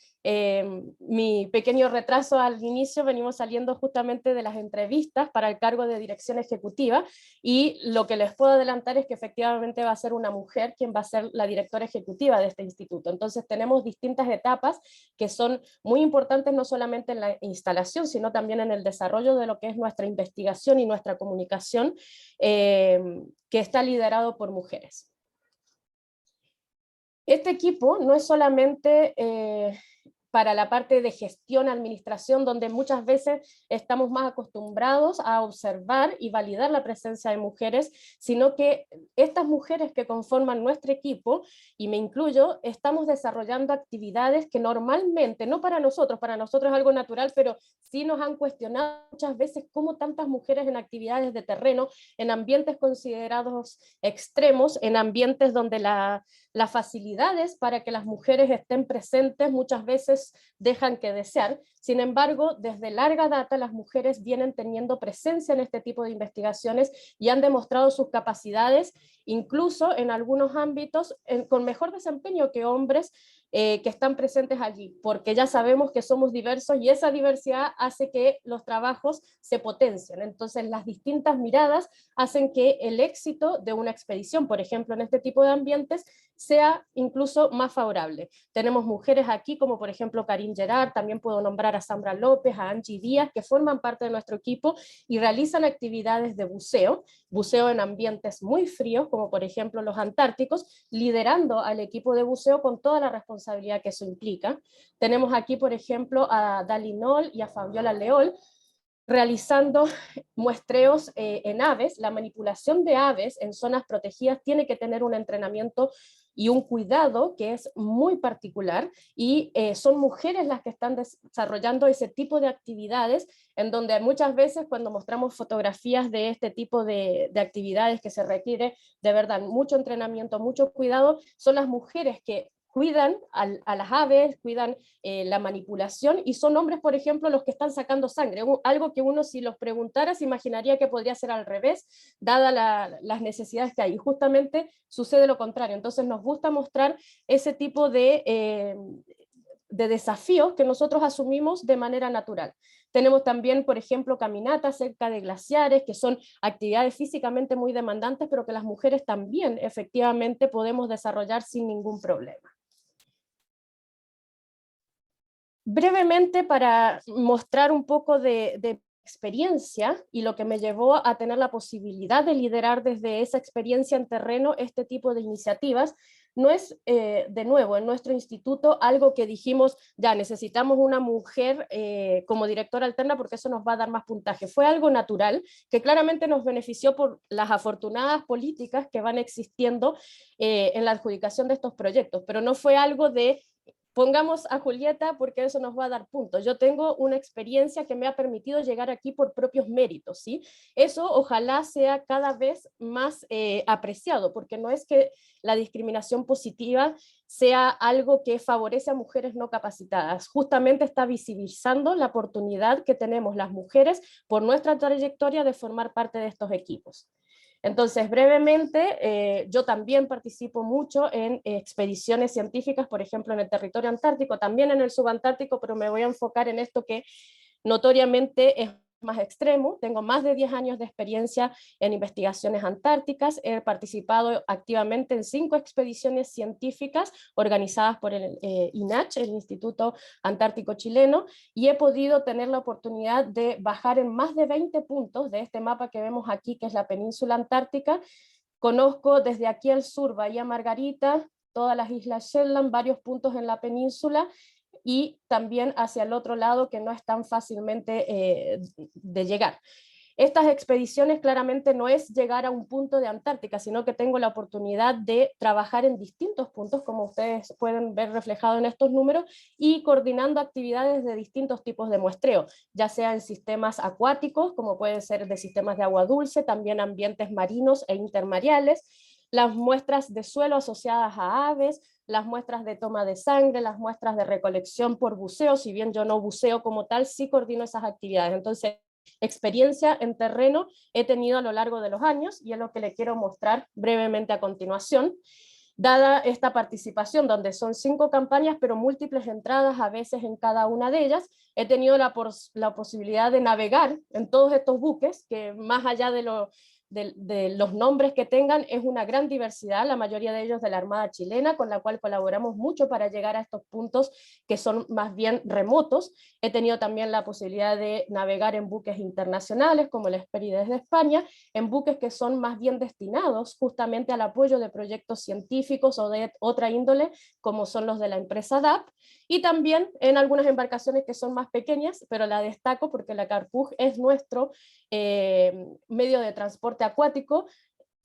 S4: mi pequeño retraso al inicio, venimos saliendo justamente de las entrevistas para el cargo de dirección ejecutiva, y lo que les puedo adelantar es que efectivamente va a ser una mujer quien va a ser la directora ejecutiva de este instituto. Entonces tenemos distintas etapas que son muy importantes, no solamente en la instalación, sino también en el desarrollo de lo que es nuestra investigación y nuestra comunicación, que está liderado por mujeres. Este equipo no es solamente para la parte de gestión, administración, donde muchas veces estamos más acostumbrados a observar y validar la presencia de mujeres, sino que estas mujeres que conforman nuestro equipo, y me incluyo, estamos desarrollando actividades que normalmente, no para nosotros es algo natural, pero sí nos han cuestionado muchas veces cómo tantas mujeres en actividades de terreno, en ambientes considerados extremos, en ambientes donde las facilidades para que las mujeres estén presentes muchas veces dejan que desear. Sin embargo, desde larga data las mujeres vienen teniendo presencia en este tipo de investigaciones y han demostrado sus capacidades, incluso en algunos ámbitos con mejor desempeño que hombres que están presentes allí, porque ya sabemos que somos diversos y esa diversidad hace que los trabajos se potencien. Entonces las distintas miradas hacen que el éxito de una expedición, por ejemplo en este tipo de ambientes, sea incluso más favorable. Tenemos mujeres aquí como por ejemplo Karin Gerard, también puedo nombrar a Sandra López, a Angie Díaz, que forman parte de nuestro equipo y realizan actividades de buceo en ambientes muy fríos, como por ejemplo los antárticos, liderando al equipo de buceo con toda la responsabilidad que eso implica. Tenemos aquí por ejemplo a Dali Noll y a Fabiola Leol, realizando muestreos en aves. La manipulación de aves en zonas protegidas tiene que tener un entrenamiento y un cuidado que es muy particular, y son mujeres las que están desarrollando ese tipo de actividades, en donde muchas veces cuando mostramos fotografías de este tipo de actividades que se requiere de verdad mucho entrenamiento, mucho cuidado, son las mujeres que cuidan a las aves, cuidan la manipulación, y son hombres, por ejemplo, los que están sacando sangre, algo que uno si los preguntara se imaginaría que podría ser al revés, dadas las necesidades que hay, y justamente sucede lo contrario. Entonces nos gusta mostrar ese tipo de desafíos que nosotros asumimos de manera natural. Tenemos también, por ejemplo, caminatas cerca de glaciares, que son actividades físicamente muy demandantes, pero que las mujeres también efectivamente podemos desarrollar sin ningún problema. Brevemente, para mostrar un poco de experiencia y lo que me llevó a tener la posibilidad de liderar desde esa experiencia en terreno este tipo de iniciativas, no es de nuevo en nuestro instituto algo que dijimos, ya necesitamos una mujer como directora alterna porque eso nos va a dar más puntaje. Fue algo natural que claramente nos benefició por las afortunadas políticas que van existiendo en la adjudicación de estos proyectos, pero no fue algo de pongamos a Julieta porque eso nos va a dar puntos. Yo tengo una experiencia que me ha permitido llegar aquí por propios méritos, ¿sí? Eso ojalá sea cada vez más apreciado, porque no es que la discriminación positiva sea algo que favorece a mujeres no capacitadas. Justamente está visibilizando la oportunidad que tenemos las mujeres por nuestra trayectoria de formar parte de estos equipos. Entonces, brevemente, yo también participo mucho en expediciones científicas, por ejemplo, en el territorio antártico, también en el subantártico, pero me voy a enfocar en esto que notoriamente es más extremo. Tengo más de 10 años de experiencia en investigaciones antárticas, he participado activamente en 5 expediciones científicas organizadas por el INACH, el Instituto Antártico Chileno, y he podido tener la oportunidad de bajar en más de 20 puntos de este mapa que vemos aquí, que es la península antártica. Conozco desde aquí al sur Bahía Margarita, todas las islas Shetland, varios puntos en la península, y también hacia el otro lado que no es tan fácilmente de llegar. Estas expediciones claramente no es llegar a un punto de Antártica, sino que tengo la oportunidad de trabajar en distintos puntos, como ustedes pueden ver reflejado en estos números, y coordinando actividades de distintos tipos de muestreo, ya sea en sistemas acuáticos, como pueden ser de sistemas de agua dulce, también ambientes marinos e intermareales, las muestras de suelo asociadas a aves, las muestras de toma de sangre, las muestras de recolección por buceo. Si bien yo no buceo como tal, sí coordino esas actividades. Entonces, experiencia en terreno he tenido a lo largo de los años y es lo que le quiero mostrar brevemente a continuación. Dada esta participación, donde son 5 campañas, pero múltiples entradas a veces en cada una de ellas, he tenido la posibilidad de navegar en todos estos buques, que más allá de los nombres que tengan, es una gran diversidad, la mayoría de ellos de la Armada chilena, con la cual colaboramos mucho para llegar a estos puntos que son más bien remotos. He tenido también la posibilidad de navegar en buques internacionales, como el Esperi desde España, en buques que son más bien destinados justamente al apoyo de proyectos científicos o de otra índole, como son los de la empresa DAP, y también en algunas embarcaciones que son más pequeñas, pero la destaco porque la Carpug es nuestro medio de transporte acuático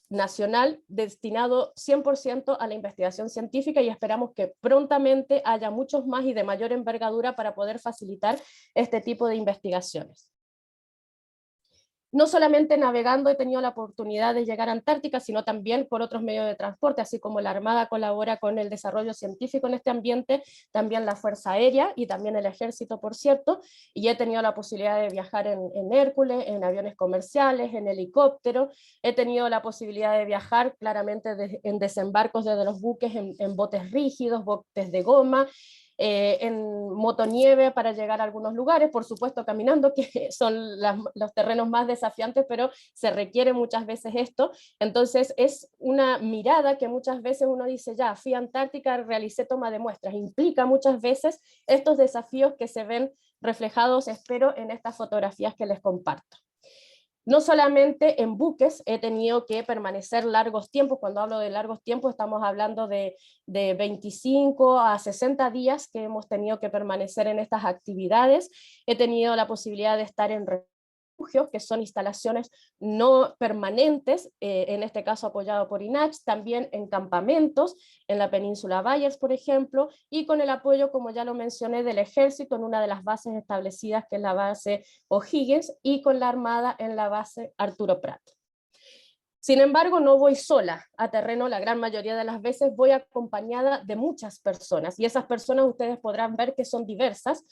S4: nacional destinado 100% a la investigación científica, y esperamos que prontamente haya muchos más y de mayor envergadura para poder facilitar este tipo de investigaciones. No solamente navegando he tenido la oportunidad de llegar a Antártica, sino también por otros medios de transporte, así como la Armada colabora con el desarrollo científico en este ambiente, también la Fuerza Aérea y también el Ejército, por cierto, y he tenido la posibilidad de viajar en Hércules, en aviones comerciales, en helicóptero, he tenido la posibilidad de viajar claramente en desembarcos desde los buques, en botes rígidos, botes de goma, en motonieve para llegar a algunos lugares, por supuesto caminando, que son los terrenos más desafiantes, pero se requiere muchas veces esto. Entonces es una mirada que muchas veces uno dice, ya, fui a Antártica, realicé toma de muestras, implica muchas veces estos desafíos que se ven reflejados, espero, en estas fotografías que les comparto. No solamente en buques he tenido que permanecer largos tiempos, cuando hablo de largos tiempos estamos hablando de 25 a 60 días que hemos tenido que permanecer en estas actividades. He tenido la posibilidad de estar en refugios, que son instalaciones no permanentes, en este caso apoyado por INACH, también en campamentos, en la península Bayers, por ejemplo, y con el apoyo, como ya lo mencioné, del Ejército en una de las bases establecidas, que es la base O'Higgins, y con la Armada en la base Arturo Prat. Sin embargo, no voy sola a terreno, la gran mayoría de las veces voy acompañada de muchas personas, y esas personas ustedes podrán ver que son diversas,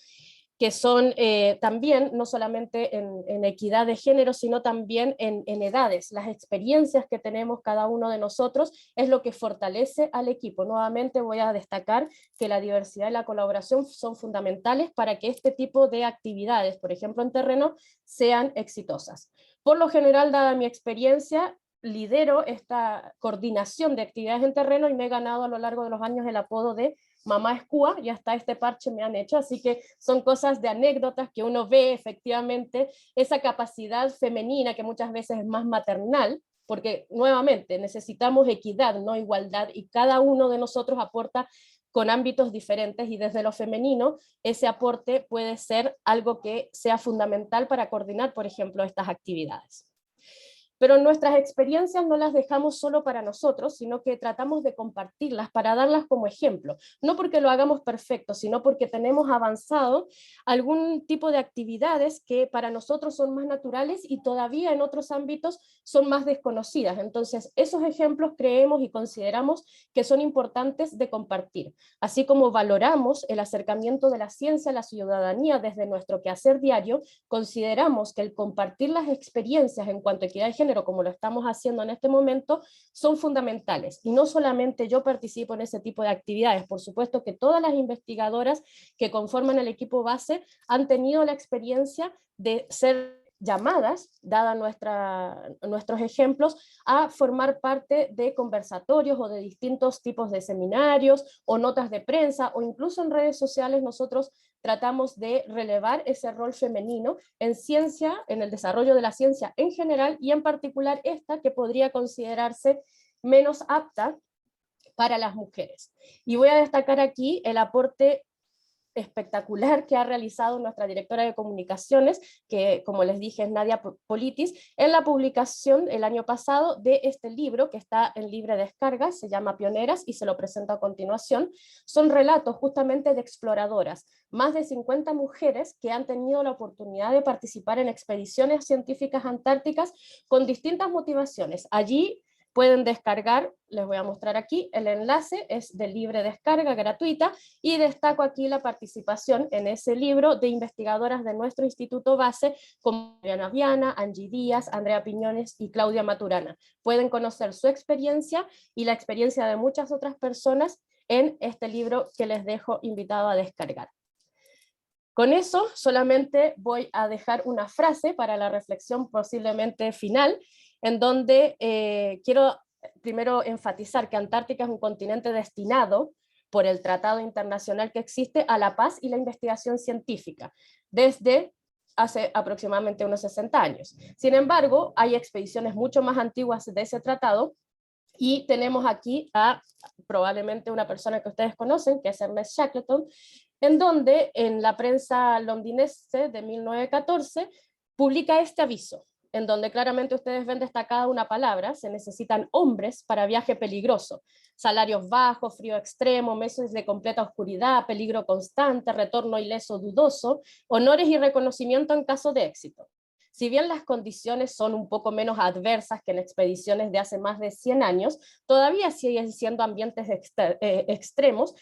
S4: que son también no solamente en equidad de género, sino también en edades. Las experiencias que tenemos cada uno de nosotros es lo que fortalece al equipo. Nuevamente voy a destacar que la diversidad y la colaboración son fundamentales para que este tipo de actividades, por ejemplo en terreno, sean exitosas. Por lo general, dada mi experiencia, lidero esta coordinación de actividades en terreno y me he ganado a lo largo de los años el apodo de Mamá Escúa, y hasta este parche me han hecho, así que son cosas de anécdotas que uno ve efectivamente esa capacidad femenina que muchas veces es más maternal, porque nuevamente necesitamos equidad, no igualdad, y cada uno de nosotros aporta con ámbitos diferentes, y desde lo femenino ese aporte puede ser algo que sea fundamental para coordinar, por ejemplo, estas actividades. Pero nuestras experiencias no las dejamos solo para nosotros, sino que tratamos de compartirlas para darlas como ejemplo, no porque lo hagamos perfecto, sino porque tenemos avanzado algún tipo de actividades que para nosotros son más naturales y todavía en otros ámbitos son más desconocidas. Entonces, esos ejemplos creemos y consideramos que son importantes de compartir, así como valoramos el acercamiento de la ciencia a la ciudadanía desde nuestro quehacer diario. Consideramos que el compartir las experiencias en cuanto a equidad de género, como lo estamos haciendo en este momento, son fundamentales. Y no solamente yo participo en ese tipo de actividades, por supuesto que todas las investigadoras que conforman el equipo base han tenido la experiencia de ser llamadas, dada nuestros ejemplos, a formar parte de conversatorios o de distintos tipos de seminarios o notas de prensa, o incluso en redes sociales nosotros tratamos de relevar ese rol femenino en ciencia, en el desarrollo de la ciencia en general, y en particular esta que podría considerarse menos apta para las mujeres. Y voy a destacar aquí el aporte espectacular que ha realizado nuestra directora de comunicaciones, que como les dije es Nadia Politis, en la publicación el año pasado de este libro que está en libre descarga, se llama Pioneras, y se lo presento a continuación. Son relatos justamente de exploradoras, más de 50 mujeres que han tenido la oportunidad de participar en expediciones científicas antárticas con distintas motivaciones. Allí pueden descargar, les voy a mostrar aquí, el enlace es de libre descarga, gratuita, y destaco aquí la participación en ese libro de investigadoras de nuestro instituto base, como Mariana Viana, Angie Díaz, Andrea Piñones y Claudia Maturana. Pueden conocer su experiencia y la experiencia de muchas otras personas en este libro que les dejo invitado a descargar. Con eso solamente voy a dejar una frase para la reflexión posiblemente final, en donde quiero primero enfatizar que Antártica es un continente destinado por el tratado internacional que existe a la paz y la investigación científica, desde hace aproximadamente unos 60 años. Sin embargo, hay expediciones mucho más antiguas de ese tratado, y tenemos aquí a probablemente una persona que ustedes conocen, que es Ernest Shackleton, en donde en la prensa londinense de 1914 publica este aviso, en donde claramente ustedes ven destacada una palabra: se necesitan hombres para viaje peligroso, salarios bajos, frío extremo, meses de completa oscuridad, peligro constante, retorno ileso dudoso, honores y reconocimiento en caso de éxito. Si bien las condiciones son un poco menos adversas que en expediciones de hace más de 100 años, todavía siguen siendo ambientes extremos.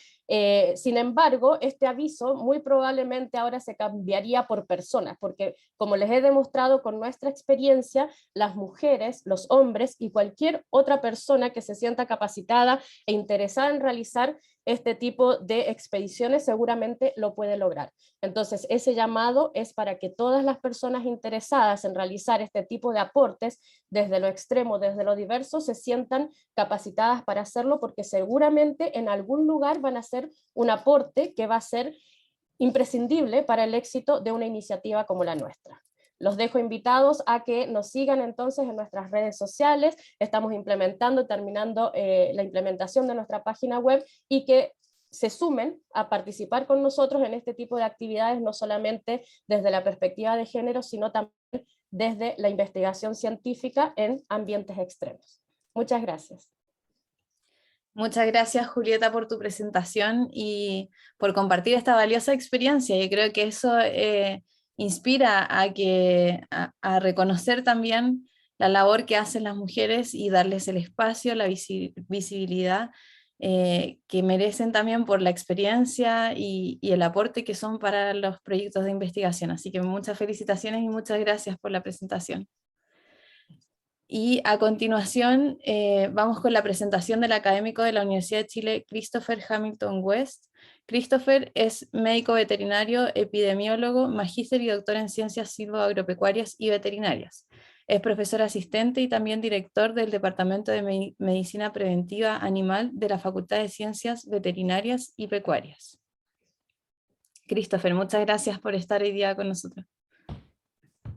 S4: Sin embargo, este aviso muy probablemente ahora se cambiaría por personas, porque como les he demostrado con nuestra experiencia, las mujeres, los hombres y cualquier otra persona que se sienta capacitada e interesada en realizar este tipo de expediciones seguramente lo puede lograr. Entonces, ese llamado es para que todas las personas interesadas en realizar este tipo de aportes, desde lo extremo, desde lo diverso, se sientan capacitadas para hacerlo, porque seguramente en algún lugar van a hacer un aporte que va a ser imprescindible para el éxito de una iniciativa como la nuestra. Los dejo invitados a que nos sigan entonces en nuestras redes sociales. Estamos terminando la implementación de nuestra página web, y que se sumen a participar con nosotros en este tipo de actividades, no solamente desde la perspectiva de género, sino también desde la investigación científica en ambientes extremos. Muchas gracias.
S1: Muchas gracias, Julieta, por tu presentación y por compartir esta valiosa experiencia. Yo creo que eso inspira a reconocer también la labor que hacen las mujeres y darles el espacio, la visibilidad que merecen también por la experiencia y el aporte que son para los proyectos de investigación. Así que muchas felicitaciones y muchas gracias por la presentación. Y a continuación vamos con la presentación del académico de la Universidad de Chile, Christopher Hamilton West. Christopher es médico veterinario, epidemiólogo, magíster y doctor en ciencias silvoagropecuarias y veterinarias. Es profesor asistente y también director del Departamento de Medicina Preventiva Animal de la Facultad de Ciencias Veterinarias y Pecuarias. Christopher, muchas gracias por estar hoy día con nosotros.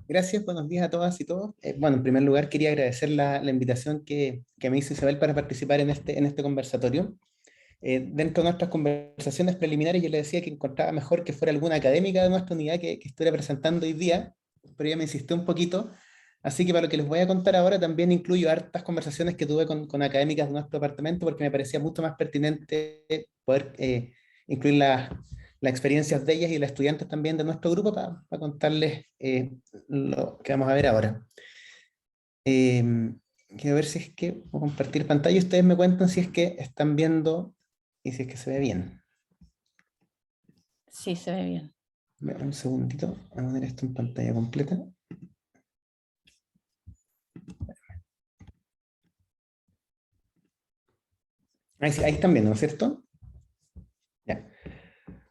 S5: Gracias, buenos días a todas y todos. Bueno, en primer lugar quería agradecer la invitación que me hizo Isabel para participar en este conversatorio. Dentro de nuestras conversaciones preliminares yo le decía que encontraba mejor que fuera alguna académica de nuestra unidad que estuviera presentando hoy día, pero ella me insistió un poquito, así que para lo que les voy a contar ahora también incluyo hartas conversaciones que tuve con académicas de nuestro departamento, porque me parecía mucho más pertinente poder incluir las experiencias de ellas y las estudiantes también de nuestro grupo para contarles lo que vamos a ver ahora. Quiero ver si es que puedo compartir pantalla y ustedes me cuentan si es que están viendo y si es que se ve bien.
S1: Sí, se ve bien.
S5: Un segundito, voy a poner esto en pantalla completa. Ahí, sí, ahí están viendo, ¿no es cierto? Ya.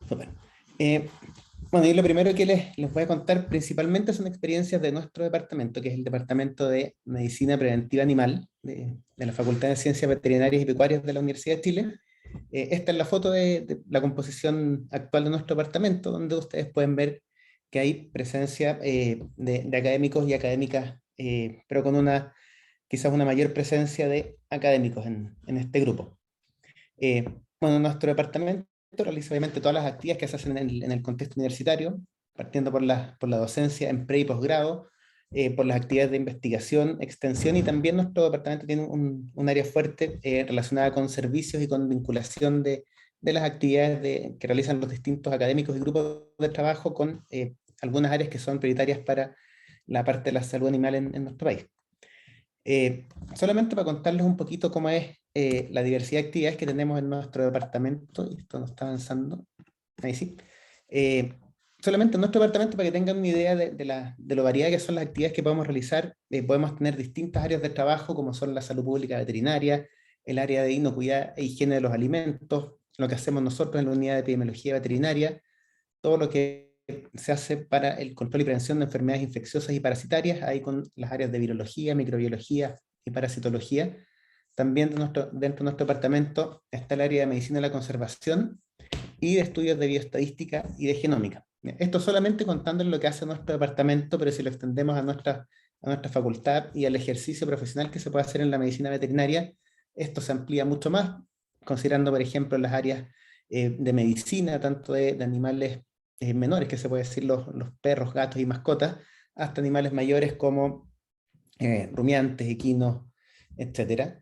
S5: Super. Bueno, y lo primero que les voy a contar principalmente son experiencias de nuestro departamento, que es el Departamento de Medicina Preventiva Animal de la Facultad de Ciencias Veterinarias y Pecuarias de la Universidad de Chile. Esta es la foto de la composición actual de nuestro departamento, donde ustedes pueden ver que hay presencia de académicos y académicas, pero con quizás una mayor presencia de académicos en este grupo. Bueno, nuestro departamento realiza obviamente todas las actividades que se hacen en el contexto universitario, partiendo por la docencia en pre y posgrado, por las actividades de investigación, extensión, y también nuestro departamento tiene un área fuerte relacionada con servicios y con vinculación de las actividades que realizan los distintos académicos y grupos de trabajo con algunas áreas que son prioritarias para la parte de la salud animal en nuestro país. Solamente para contarles un poquito cómo es la diversidad de actividades que tenemos en nuestro departamento, y esto no está avanzando, ahí sí. Solamente en nuestro departamento, para que tengan una idea de lo variada que son las actividades que podemos realizar, podemos tener distintas áreas de trabajo, como son la salud pública veterinaria, el área de inocuidad e higiene de los alimentos, lo que hacemos nosotros en la unidad de epidemiología veterinaria, todo lo que se hace para el control y prevención de enfermedades infecciosas y parasitarias, ahí con las áreas de virología, microbiología y parasitología. También dentro de nuestro departamento está el área de medicina de la conservación y de estudios de bioestadística y de genómica. Esto solamente contando en lo que hace nuestro departamento, pero si lo extendemos a nuestra facultad y al ejercicio profesional que se puede hacer en la medicina veterinaria, esto se amplía mucho más, considerando, por ejemplo, las áreas de medicina, tanto de animales menores, que se puede decir los perros, gatos y mascotas, hasta animales mayores como rumiantes, equinos, etc.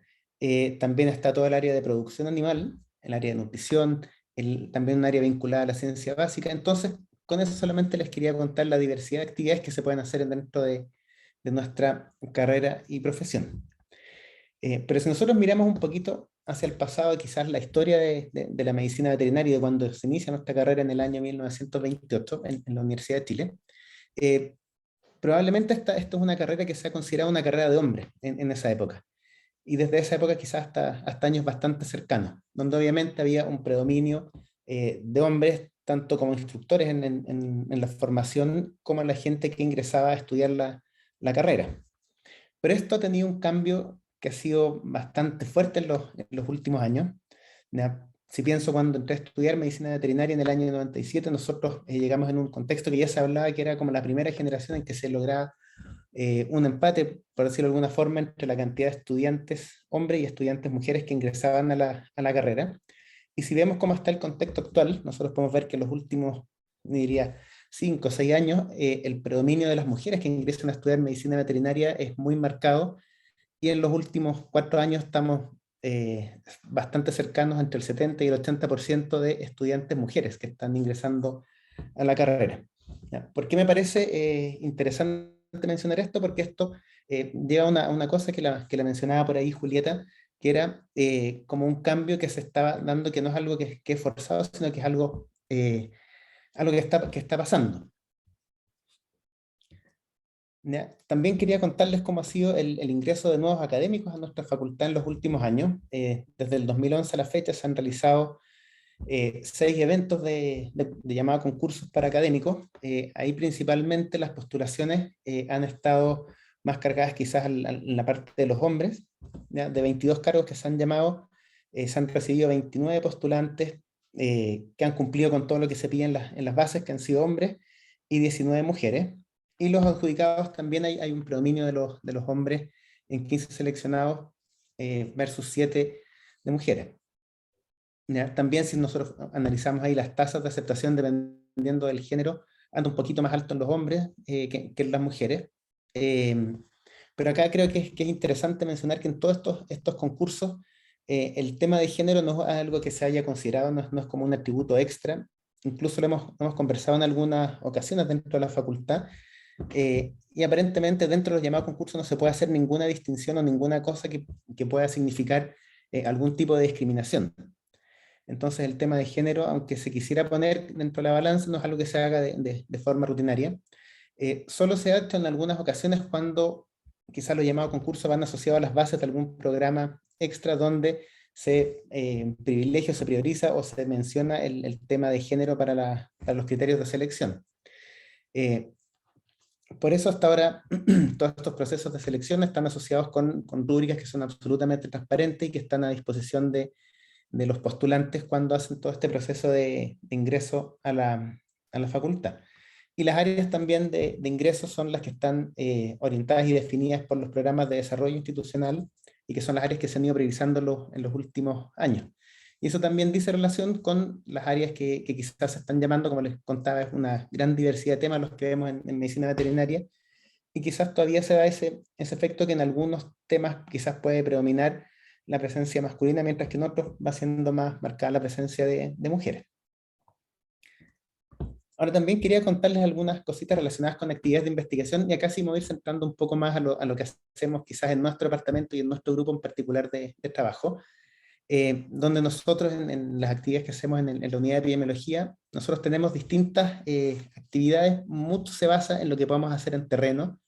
S5: También está todo el área de producción animal, el área de nutrición, también un área vinculada a la ciencia básica. Entonces, con eso solamente les quería contar la diversidad de actividades que se pueden hacer dentro de nuestra carrera y profesión. Pero si nosotros miramos un poquito hacia el pasado, quizás la historia de la medicina veterinaria, de cuando se inicia nuestra carrera en el año 1928 en la Universidad de Chile, probablemente esta es una carrera que se ha considerado una carrera de hombres en esa época. Y desde esa época quizás hasta años bastante cercanos, donde obviamente había un predominio de hombres, tanto como instructores en la formación, como en la gente que ingresaba a estudiar la carrera. Pero esto ha tenido un cambio que ha sido bastante fuerte en los últimos años. ¿Ya? Si pienso cuando entré a estudiar medicina veterinaria en el año 97, nosotros llegamos en un contexto que ya se hablaba que era como la primera generación en que se lograba un empate, por decirlo de alguna forma, entre la cantidad de estudiantes hombres y estudiantes mujeres que ingresaban a la carrera. Y si vemos cómo está el contexto actual, nosotros podemos ver que en los últimos, diría, 5 o 6 años, el predominio de las mujeres que ingresan a estudiar medicina veterinaria es muy marcado, y en los últimos 4 años estamos bastante cercanos entre el 70 y el 80% de estudiantes mujeres que están ingresando a la carrera. ¿Ya? ¿Por qué me parece interesante mencionar esto? Porque esto lleva a una cosa que la mencionaba por ahí Julieta, que era como un cambio que se estaba dando, que no es algo que es forzado, sino que es algo que está pasando. ¿Ya? También quería contarles cómo ha sido el ingreso de nuevos académicos a nuestra facultad en los últimos años. Desde el 2011 a la fecha se han realizado 6 eventos de llamado concursos para académicos. Ahí principalmente las postulaciones han estado más cargadas quizás en la parte de los hombres. ¿Ya? De 22 cargos que se han llamado, se han recibido 29 postulantes que han cumplido con todo lo que se pide en las bases, que han sido hombres, y 19 mujeres. Y los adjudicados también hay un predominio de los hombres en 15 seleccionados versus 7 de mujeres. ¿Ya? También si nosotros analizamos ahí las tasas de aceptación dependiendo del género, anda un poquito más alto en los hombres que en las mujeres. Pero acá creo que es interesante mencionar que en todos estos concursos el tema de género no es algo que se haya considerado, no es como un atributo extra. Incluso lo hemos conversado en algunas ocasiones dentro de la facultad, y aparentemente dentro de los llamados concursos no se puede hacer ninguna distinción o ninguna cosa que pueda significar algún tipo de discriminación. Entonces el tema de género, aunque se quisiera poner dentro de la balanza, no es algo que se haga de forma rutinaria. Solo se ha hecho en algunas ocasiones cuando quizás los llamados concursos van asociados a las bases de algún programa extra donde se privilegia o se prioriza o se menciona el tema de género para los criterios de selección. Por eso hasta ahora todos estos procesos de selección están asociados con rúbricas que son absolutamente transparentes y que están a disposición de los postulantes cuando hacen todo este proceso de ingreso a la facultad. Y las áreas también de ingreso son las que están orientadas y definidas por los programas de desarrollo institucional y que son las áreas que se han ido priorizando en los últimos años. Y eso también dice relación con las áreas que quizás se están llamando, como les contaba, es una gran diversidad de temas los que vemos en medicina veterinaria, y quizás todavía se da ese efecto que en algunos temas quizás puede predominar la presencia masculina, mientras que en otros va siendo más marcada la presencia de mujeres. Ahora también quería contarles algunas cositas relacionadas con actividades de investigación, y acá sí me voy centrando un poco más a lo que hacemos quizás en nuestro departamento y en nuestro grupo en particular de trabajo, donde nosotros en las actividades que hacemos en la unidad de epidemiología, nosotros tenemos distintas actividades, mucho se basa en lo que podemos hacer en terreno,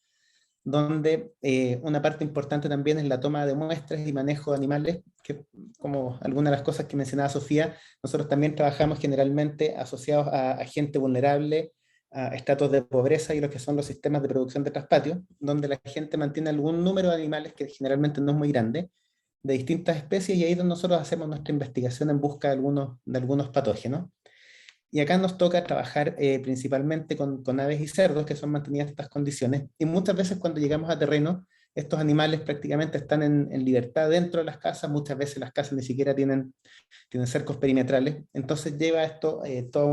S5: donde una parte importante también es la toma de muestras y manejo de animales, que como algunas de las cosas que mencionaba Sofía, nosotros también trabajamos generalmente asociados a gente vulnerable, a estratos de pobreza y lo que son los sistemas de producción de traspatio, donde la gente mantiene algún número de animales que generalmente no es muy grande, de distintas especies, y ahí es donde nosotros hacemos nuestra investigación en busca de algunos patógenos. Y acá nos toca trabajar principalmente con aves y cerdos que son mantenidas en estas condiciones. Y muchas veces cuando llegamos a terreno, estos animales prácticamente están en libertad dentro de las casas. Muchas veces las casas ni siquiera tienen cercos perimetrales. Entonces lleva esto toda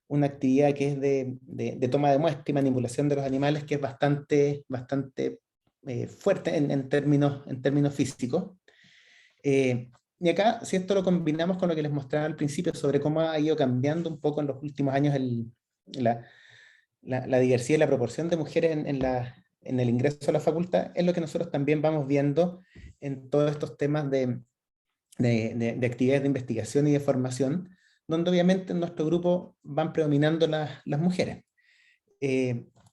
S5: una actividad que es de toma de muestra y manipulación de los animales, que es bastante fuerte en términos físicos. Y acá, si esto lo combinamos con lo que les mostraba al principio sobre cómo ha ido cambiando un poco en los últimos años la diversidad y la proporción de mujeres en el ingreso a la facultad, es lo que nosotros también vamos viendo en todos estos temas de actividades de investigación y de formación, donde obviamente en nuestro grupo van predominando las mujeres.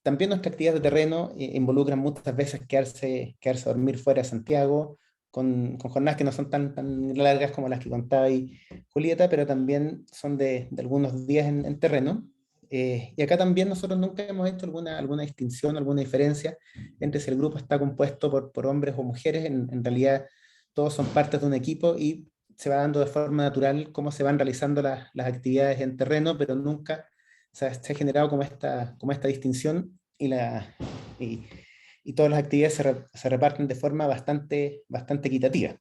S5: También nuestras actividades de terreno involucran muchas veces quedarse a dormir fuera de Santiago, con jornadas que no son tan largas como las que contaba ahí Julieta, pero también son de algunos días en terreno. Y acá también nosotros nunca hemos hecho alguna distinción, alguna diferencia entre si el grupo está compuesto por hombres o mujeres. En realidad todos son partes de un equipo y se va dando de forma natural cómo se van realizando las actividades en terreno, pero nunca se ha generado como esta distinción, y todas las actividades se reparten de forma bastante equitativa.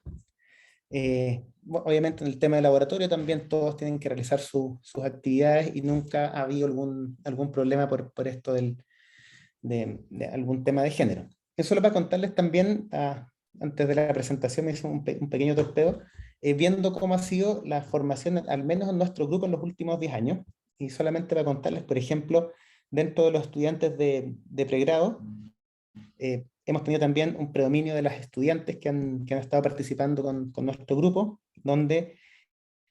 S5: Obviamente en el tema del laboratorio también todos tienen que realizar sus actividades, y nunca ha habido algún problema por esto de algún tema de género. Eso solo para contarles también, antes de la presentación me hizo un pequeño torpeo, viendo cómo ha sido la formación, al menos en nuestro grupo en los últimos 10 años, y solamente para contarles, por ejemplo, dentro de los estudiantes de pregrado, hemos tenido también un predominio de las estudiantes que han estado participando con nuestro grupo, donde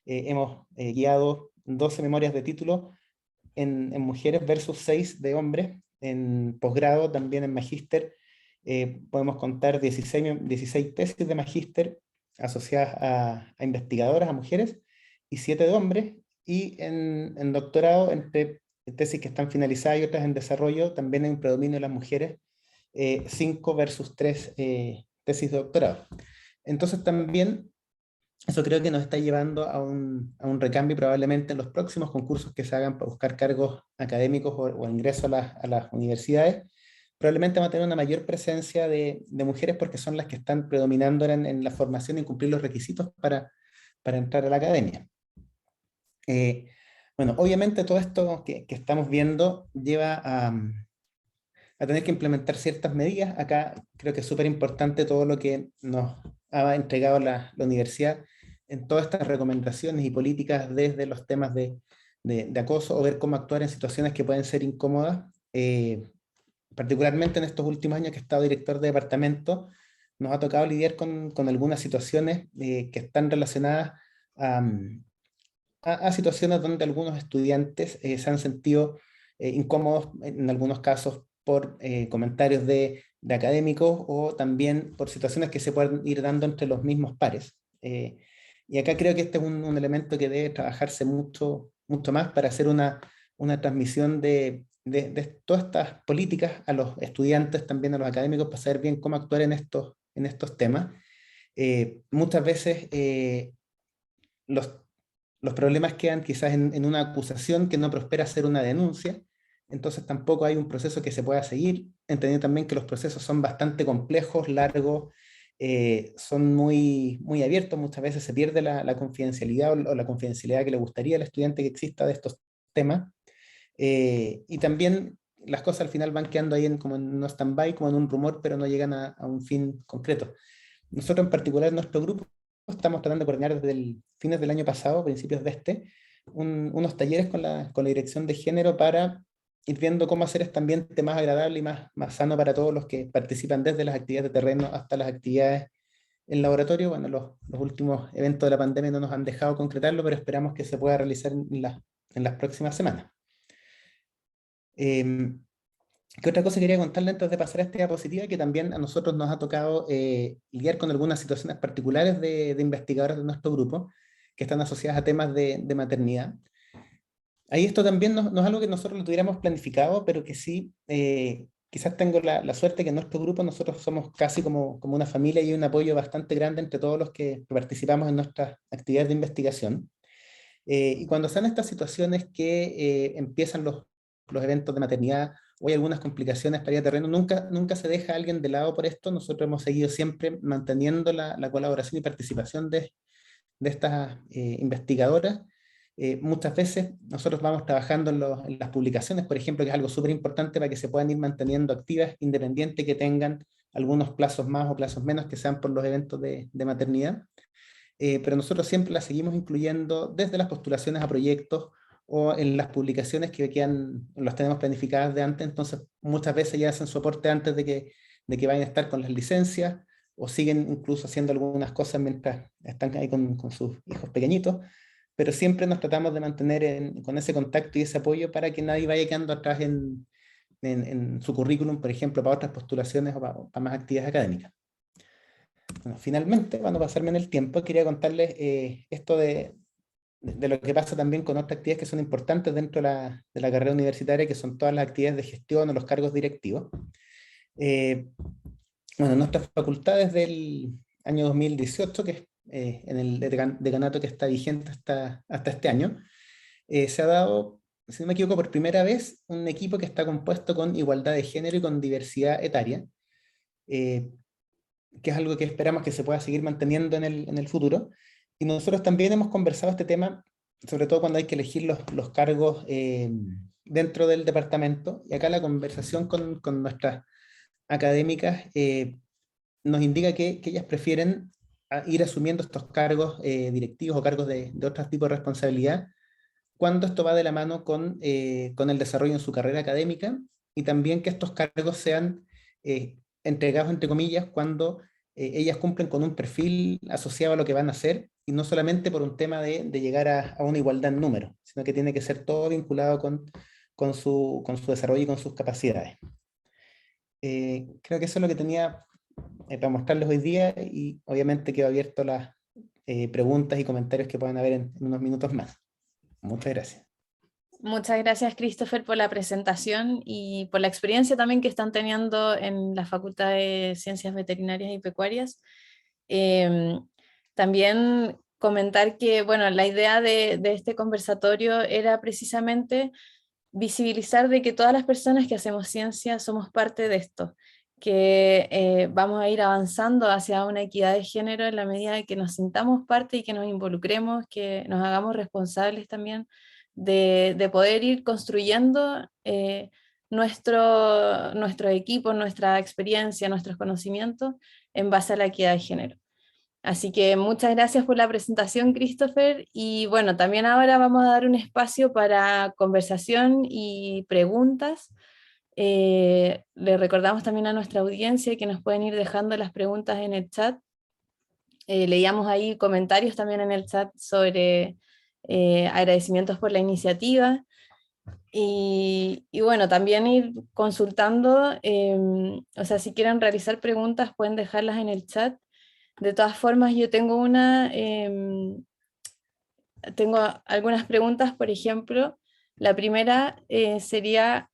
S5: hemos guiado 12 memorias de título en mujeres versus 6 de hombres. En posgrado, también en magíster, podemos contar 16 tesis de magíster asociadas a investigadoras, a mujeres, y 7 de hombres. Y en doctorado, entre tesis que están finalizadas y otras en desarrollo, también hay un predominio de las mujeres, 5 versus 3 tesis de doctorado. Entonces también eso creo que nos está llevando a un recambio probablemente en los próximos concursos que se hagan para buscar cargos académicos o ingreso a las universidades. Probablemente va a tener una mayor presencia de mujeres, porque son las que están predominando en la formación y cumplir los requisitos para entrar a la academia. Bueno, obviamente todo esto que estamos viendo lleva a tener que implementar ciertas medidas. Acá creo que es súper importante todo lo que nos ha entregado la universidad en todas estas recomendaciones y políticas, desde los temas de acoso, o ver cómo actuar en situaciones que pueden ser incómodas. Particularmente en estos últimos años que he estado director de departamento, nos ha tocado lidiar con algunas situaciones que están relacionadas a situaciones donde algunos estudiantes se han sentido incómodos, en algunos casos por comentarios de académicos, o también por situaciones que se pueden ir dando entre los mismos pares. Y acá creo que este es un elemento que debe trabajarse mucho más para hacer una transmisión de todas estas políticas a los estudiantes, también a los académicos, para saber bien cómo actuar en estos temas. Muchas veces los problemas quedan quizás en una acusación que no prospera ser una denuncia. Entonces tampoco hay un proceso que se pueda seguir, entendiendo también que los procesos son bastante complejos, largos, son muy abiertos. Muchas veces se pierde la confidencialidad, o la confidencialidad que le gustaría al estudiante que exista de estos temas. Y también las cosas al final van quedando ahí como en un stand-by, como en un rumor, pero no llegan a un fin concreto. Nosotros en particular, en nuestro grupo, estamos tratando de coordinar desde fines del año pasado, principios de este, unos talleres con la dirección de género para ir viendo cómo hacer este ambiente más agradable y más sano para todos los que participan, desde las actividades de terreno hasta las actividades en laboratorio. Bueno, los últimos eventos de la pandemia no nos han dejado concretarlo, pero esperamos que se pueda realizar en las próximas semanas. ¿Qué otra cosa quería contarle antes de pasar a esta diapositiva? Que también a nosotros nos ha tocado lidiar con algunas situaciones particulares de investigadores de nuestro grupo, que están asociadas a temas de maternidad. Ahí esto también no es algo que nosotros lo tuviéramos planificado, pero que sí, quizás tengo la suerte que en nuestro grupo nosotros somos casi como una familia, y hay un apoyo bastante grande entre todos los que participamos en nuestras actividades de investigación. Y cuando se dan estas situaciones que empiezan los eventos de maternidad, o hay algunas complicaciones para ir a terreno, nunca se deja a alguien de lado por esto. Nosotros hemos seguido siempre manteniendo la colaboración y participación de estas investigadoras. Muchas veces nosotros vamos trabajando en las publicaciones, por ejemplo, que es algo súper importante para que se puedan ir manteniendo activas, independiente que tengan algunos plazos más o plazos menos, que sean por los eventos de maternidad. Pero nosotros siempre las seguimos incluyendo desde las postulaciones a proyectos o en las publicaciones que las tenemos planificadas de antes. Entonces muchas veces ya hacen su aporte antes de que vayan a estar con las licencias, o siguen incluso haciendo algunas cosas mientras están ahí con sus hijos pequeñitos, pero siempre nos tratamos de mantener con ese contacto y ese apoyo para que nadie vaya quedando atrás en su currículum, por ejemplo, para otras postulaciones o para más actividades académicas. Bueno, finalmente, para no pasarme en el tiempo, quería contarles esto de lo que pasa también con otras actividades que son importantes dentro de la carrera universitaria, que son todas las actividades de gestión o los cargos directivos. Bueno, nuestra facultad desde el año 2018, que es en el decanato que está vigente hasta este año, se ha dado, si no me equivoco, por primera vez un equipo que está compuesto con igualdad de género y con diversidad etaria, que es algo que esperamos que se pueda seguir manteniendo en el futuro. Y nosotros también hemos conversado este tema, sobre todo cuando hay que elegir los cargos dentro del departamento, y acá la conversación con nuestras académicas nos indica que ellas prefieren ir asumiendo estos cargos directivos o cargos de otro tipo de responsabilidad, cuando esto va de la mano con el desarrollo en su carrera académica, y también que estos cargos sean entregados, entre comillas, cuando ellas cumplen con un perfil asociado a lo que van a hacer, y no solamente por un tema de llegar a una igualdad en número, sino que tiene que ser todo vinculado con su desarrollo y con sus capacidades. Creo que eso es lo que tenía para mostrarles hoy día, y obviamente quedo abierto a las preguntas y comentarios que puedan haber en unos minutos más. Muchas gracias.
S1: Muchas gracias, Christopher, por la presentación y por la experiencia también que están teniendo en la Facultad de Ciencias Veterinarias y Pecuarias. También comentar que, bueno, la idea de este conversatorio era precisamente visibilizar de que todas las personas que hacemos ciencia somos parte de esto, que vamos a ir avanzando hacia una equidad de género en la medida de que nos sintamos parte y que nos involucremos, que nos hagamos responsables también de poder ir construyendo nuestro equipo, nuestra experiencia, nuestros conocimientos en base a la equidad de género. Así que muchas gracias por la presentación, Christopher, y bueno, también ahora vamos a dar un espacio para conversación y preguntas. Le recordamos también a nuestra audiencia que nos pueden ir dejando las preguntas en el chat. Leíamos ahí comentarios también en el chat sobre agradecimientos por la iniciativa, y bueno, también ir consultando, o sea, si quieren realizar preguntas pueden dejarlas en el chat. De todas formas, yo tengo tengo algunas preguntas. Por ejemplo, la primera sería,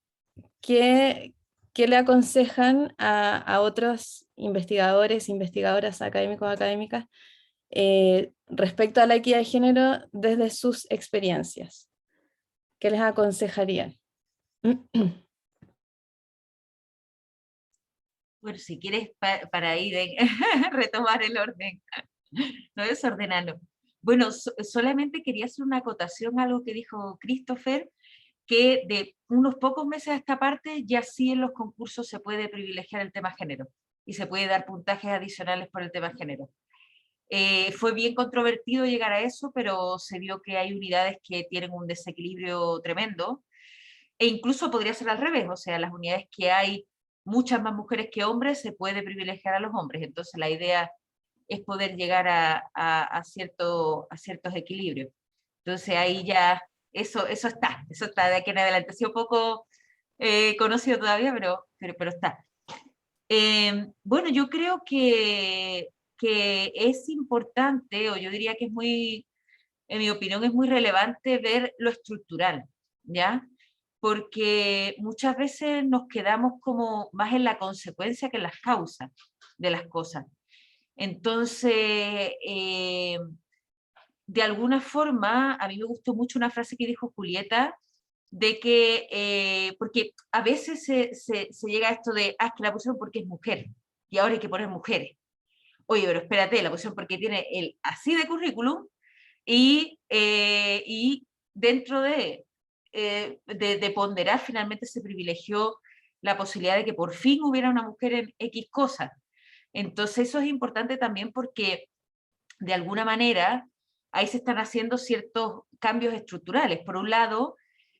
S1: ¿qué le aconsejan a otros investigadores, investigadoras, académicos, académicas, respecto a la equidad de género desde sus experiencias? ¿Qué les aconsejarían?
S2: Bueno, si quieres para ir retomar el orden, no desordenarlo. Bueno, solamente quería hacer una acotación a algo que dijo Christopher, que de unos pocos meses a esta parte ya sí en los concursos se puede privilegiar el tema género y se puede dar puntajes adicionales por el tema género. Fue bien controvertido llegar a eso, pero se vio que hay unidades que tienen un desequilibrio tremendo, e incluso podría ser al revés, o sea, las unidades que hay muchas más mujeres que hombres, se puede privilegiar a los hombres. Entonces la idea es poder llegar a ciertos equilibrios. Entonces ahí ya, eso está, de aquí en adelante. Ha sido poco conocido todavía, pero está. Bueno, yo creo que es importante, o yo diría que es muy, en mi opinión, es muy relevante ver lo estructural, ¿ya? Porque muchas veces nos quedamos como más en la consecuencia que en las causas de las cosas. Entonces, de alguna forma, a mí me gustó mucho una frase que dijo Julieta, de que, porque a veces se llega a esto de, es que la pusieron porque es mujer, y ahora hay que poner mujeres. Oye, pero espérate, la pusieron porque tiene el así de currículum, y dentro de ponderar, finalmente se privilegió la posibilidad de que por fin hubiera una mujer en X cosas. Entonces eso es importante también porque, de alguna manera, ahí se están haciendo ciertos cambios estructurales. Por un lado,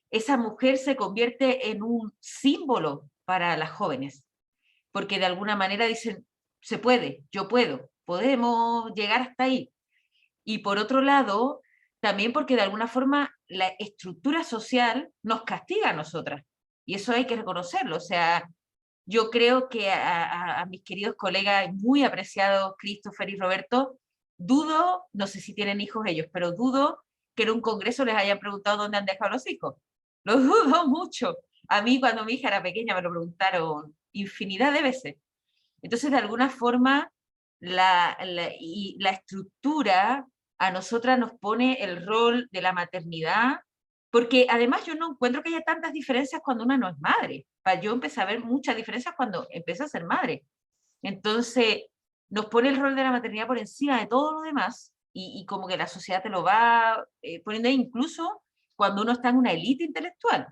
S2: esa mujer se convierte en un símbolo para las jóvenes, porque de alguna manera dicen, se puede, yo puedo, podemos llegar hasta ahí. Y por otro lado, también porque de alguna forma la estructura social nos castiga a nosotras. Y eso hay que reconocerlo. O sea, yo creo que a mis queridos colegas muy apreciados, Christopher y Roberto, dudo, no sé si tienen hijos ellos, pero dudo que en un congreso les hayan preguntado dónde han dejado los hijos. Lo dudo mucho. A mí cuando mi hija era pequeña me lo preguntaron infinidad de veces. Entonces, de alguna forma, y la estructura a nosotras nos pone el rol de la maternidad, porque además yo no encuentro que haya tantas diferencias cuando una no es madre. Yo empecé a ver muchas diferencias cuando empecé a ser madre. Entonces, nos pone el rol de la maternidad por encima de todo lo demás, y como que la sociedad te lo va poniendo incluso cuando uno está en una élite intelectual.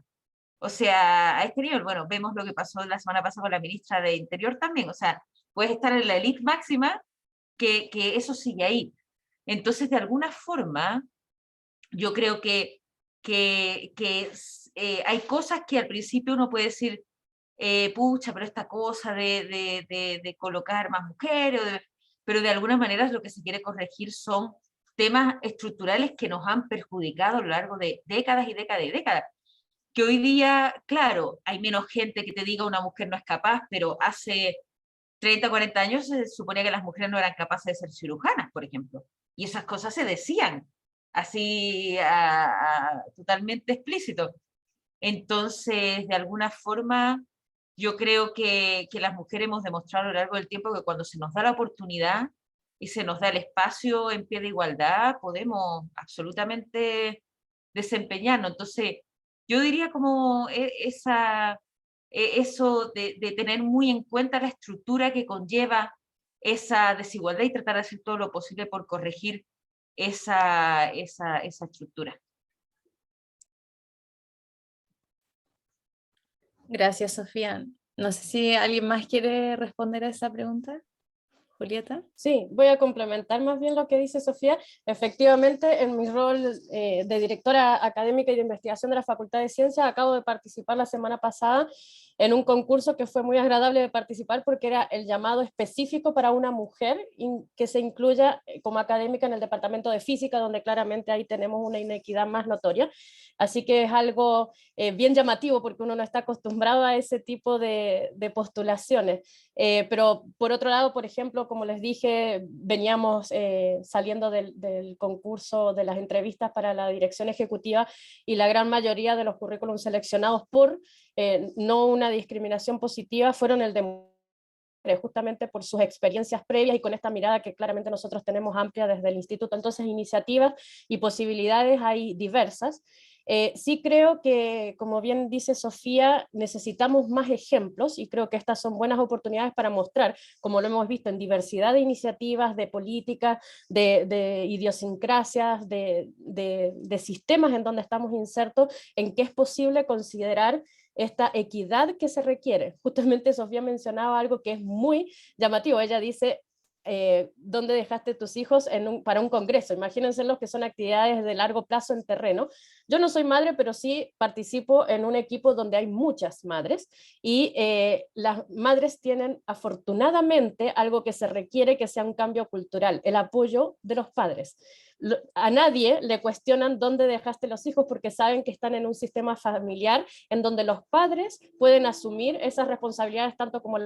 S2: O sea, a este nivel, bueno, vemos lo que pasó la semana pasada con la ministra de Interior también, o sea, puedes estar en la élite máxima, que eso sigue ahí. Entonces, de alguna forma, yo creo que hay cosas que al principio uno puede decir, pucha, pero esta cosa de colocar más mujeres, pero de alguna manera lo que se quiere corregir son temas estructurales que nos han perjudicado a lo largo de décadas y décadas y décadas. Que hoy día, claro, hay menos gente que te diga una mujer no es capaz, pero hace 30, 40 años se suponía que las mujeres no eran capaces de ser cirujanas, por ejemplo. Y esas cosas se decían así totalmente explícito. Entonces, de alguna forma, yo creo que las mujeres hemos demostrado a lo largo del tiempo que cuando se nos da la oportunidad y se nos da el espacio en pie de igualdad, podemos absolutamente desempeñarnos. Entonces, yo diría como eso de tener muy en cuenta la estructura que conlleva esa desigualdad y tratar de hacer todo lo posible por corregir esa estructura.
S1: Gracias, Sofía. No sé si alguien más quiere responder a esa pregunta. Julieta.
S4: Sí, voy a complementar más bien lo que dice Sofía. Efectivamente, en mi rol de directora académica y de investigación de la Facultad de Ciencias, acabo de participar la semana pasada en un concurso que fue muy agradable de participar porque era el llamado específico para una mujer que se incluya como académica en el departamento de física, donde claramente ahí tenemos una inequidad más notoria. Así que es algo bien llamativo porque uno no está acostumbrado a ese tipo de postulaciones. Pero por otro lado, por ejemplo, como les dije, veníamos saliendo del concurso de las entrevistas para la dirección ejecutiva y la gran mayoría de los currículums seleccionados por no una discriminación positiva fueron el de justamente por sus experiencias previas y con esta mirada que claramente nosotros tenemos amplia desde el instituto. Entonces, iniciativas y posibilidades hay diversas. Sí creo que, como bien dice Sofía, necesitamos más ejemplos y creo que estas son buenas oportunidades para mostrar, como lo hemos visto en diversidad de iniciativas, de políticas, de idiosincrasias, de sistemas en donde estamos insertos, en que es posible considerar esta equidad que se requiere. Justamente Sofía mencionaba algo que es muy llamativo. Ella dice, dónde dejaste tus hijos para un congreso. Imagínense los que son actividades de largo plazo en terreno. Yo no soy madre, pero sí participo en un equipo donde hay muchas madres y las madres tienen afortunadamente algo que se requiere que sea un cambio cultural, el apoyo de los padres. A nadie le cuestionan dónde dejaste los hijos porque saben que están en un sistema familiar en donde los padres pueden asumir esas responsabilidades tanto como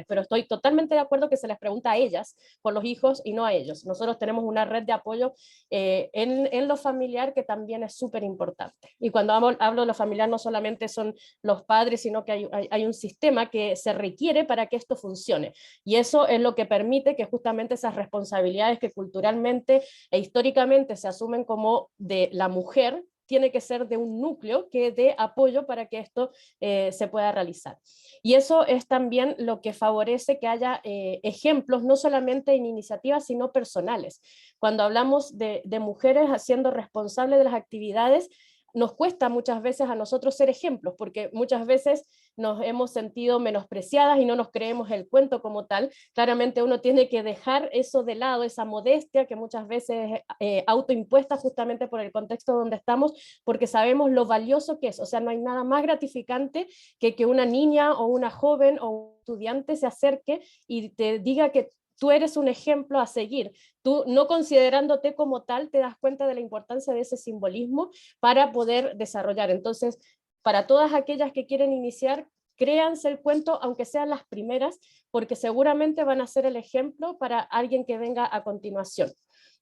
S4: pero estoy totalmente de acuerdo que se les pregunta a ellas por los hijos y no a ellos. Nosotros tenemos una red de apoyo en lo familiar que también es súper importante. Y cuando hablo de lo familiar no solamente son los padres, sino que hay un sistema que se requiere para que esto funcione. Y eso es lo que permite que justamente esas responsabilidades que culturalmente e históricamente se asumen como de la mujer, tiene que ser de un núcleo que dé apoyo para que esto se pueda realizar. Y eso es también lo que favorece que haya ejemplos, no solamente en iniciativas, sino personales. Cuando hablamos de mujeres siendo responsables de las actividades, nos cuesta muchas veces a nosotros ser ejemplos, porque muchas veces nos hemos sentido menospreciadas y no nos creemos el cuento como tal. Claramente uno tiene que dejar eso de lado, esa modestia que muchas veces es autoimpuesta justamente por el contexto donde estamos, porque sabemos lo valioso que es. O sea, no hay nada más gratificante que una niña o una joven o un estudiante se acerque y te diga que tú eres un ejemplo a seguir. Tú, no considerándote como tal, te das cuenta de la importancia de ese simbolismo para poder desarrollar. Entonces, para todas aquellas que quieren iniciar, créanse el cuento, aunque sean las primeras, porque seguramente van a ser el ejemplo para alguien que venga a continuación.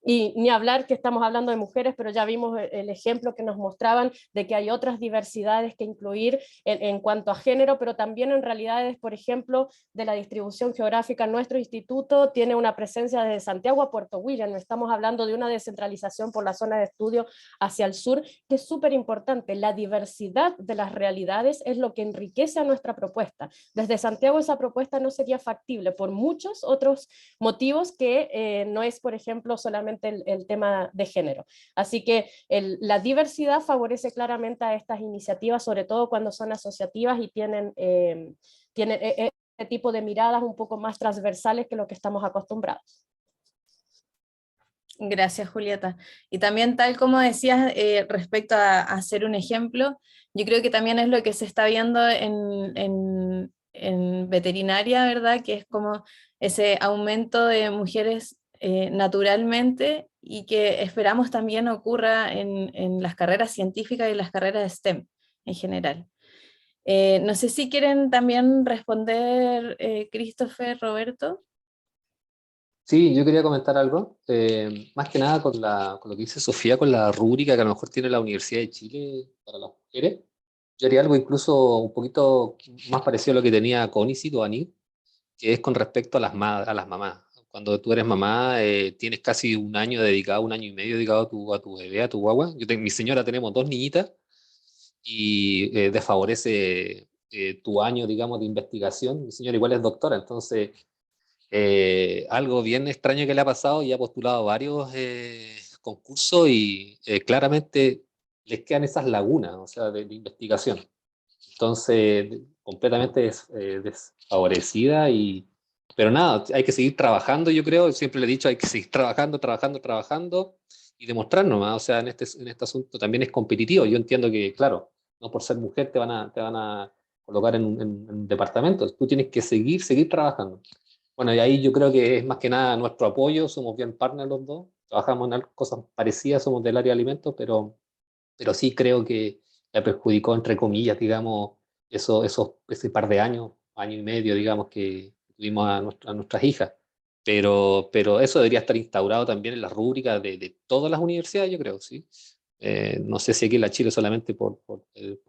S4: Y ni hablar que estamos hablando de mujeres, pero ya vimos el ejemplo que nos mostraban de que hay otras diversidades que incluir en cuanto a género, pero también en realidades, por ejemplo, de la distribución geográfica. Nuestro instituto tiene una presencia desde Santiago a Puerto William. Estamos hablando de una descentralización por la zona de estudio hacia el sur, que es súper importante. La diversidad de las realidades es lo que enriquece a nuestra propuesta. Desde Santiago esa propuesta no sería factible por muchos otros motivos que no es, por ejemplo, solamente el tema de género. Así que la diversidad favorece claramente a estas iniciativas, sobre todo cuando son asociativas y tienen este tipo de miradas un poco más transversales que lo que estamos acostumbrados.
S1: Gracias, Julieta. Y también, tal como decías, respecto a ser un ejemplo, yo creo que también es lo que se está viendo en veterinaria, ¿verdad? Que es como ese aumento de mujeres naturalmente y que esperamos también ocurra en las carreras científicas y las carreras de STEM en general. No sé si quieren también responder, Christopher, Roberto.
S3: Sí, yo quería comentar algo, más que nada con lo que dice Sofía, con la rúbrica que a lo mejor tiene la Universidad de Chile para las mujeres. Yo haría algo incluso un poquito más parecido a lo que tenía CONICYT o ANID, que es con respecto a a las mamás. Cuando tú eres mamá, tienes casi un año dedicado, un año y medio dedicado a tu bebé, a tu guagua. Mi señora tenemos dos niñitas y desfavorece tu año, digamos, de investigación. Mi señora igual es doctora, entonces algo bien extraño que le ha pasado y ha postulado varios concursos y claramente les quedan esas lagunas, o sea, de investigación. Entonces, completamente desfavorecida pero nada, hay que seguir trabajando, yo creo, siempre le he dicho, hay que seguir trabajando, trabajando, trabajando y demostrar nomás, o sea, en este asunto también es competitivo. Yo entiendo que, claro, no por ser mujer te van a colocar en un departamento, tú tienes que seguir trabajando. Bueno, y ahí yo creo que es más que nada nuestro apoyo, somos bien partners los dos, trabajamos en cosas parecidas, somos del área de alimentos, pero sí creo que la perjudicó, entre comillas, digamos, ese par de años, año y medio, digamos, que tuvimos a nuestras hijas. Pero eso debería estar instaurado también en las rúbricas de todas las universidades, yo creo, ¿sí? No sé si aquí en la Chile solamente por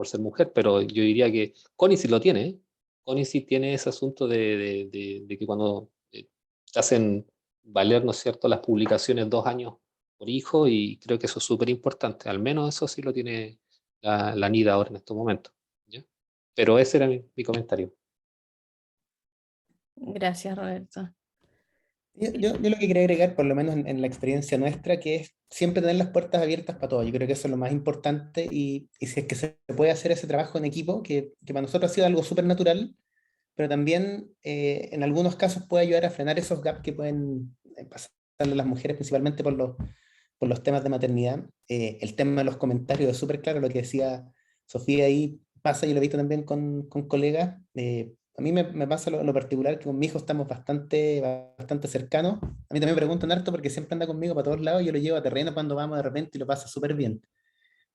S3: ser mujer, pero yo diría que CONICYT lo tiene, ¿eh? CONICYT tiene ese asunto de que cuando te hacen valer, ¿no es cierto?, las publicaciones 2 años por hijo, y creo que eso es súper importante. Al menos eso sí lo tiene la NIDA ahora en estos momentos, ¿ya? Pero ese era mi comentario.
S1: Gracias, Roberto.
S5: Yo lo que quería agregar, por lo menos en la experiencia nuestra, que es siempre tener las puertas abiertas para todo. Yo creo que eso es lo más importante y si es que se puede hacer ese trabajo en equipo, que para nosotros ha sido algo súper natural, pero también en algunos casos puede ayudar a frenar esos gaps que pueden pasar a las mujeres, principalmente por los temas de maternidad. El tema de los comentarios es súper claro, lo que decía Sofía ahí pasa, y lo he visto también con colegas. A mí me pasa lo particular, que con mi hijo estamos bastante cercanos. A mí también me preguntan harto porque siempre anda conmigo para todos lados, yo lo llevo a terreno cuando vamos de repente y lo pasa súper bien.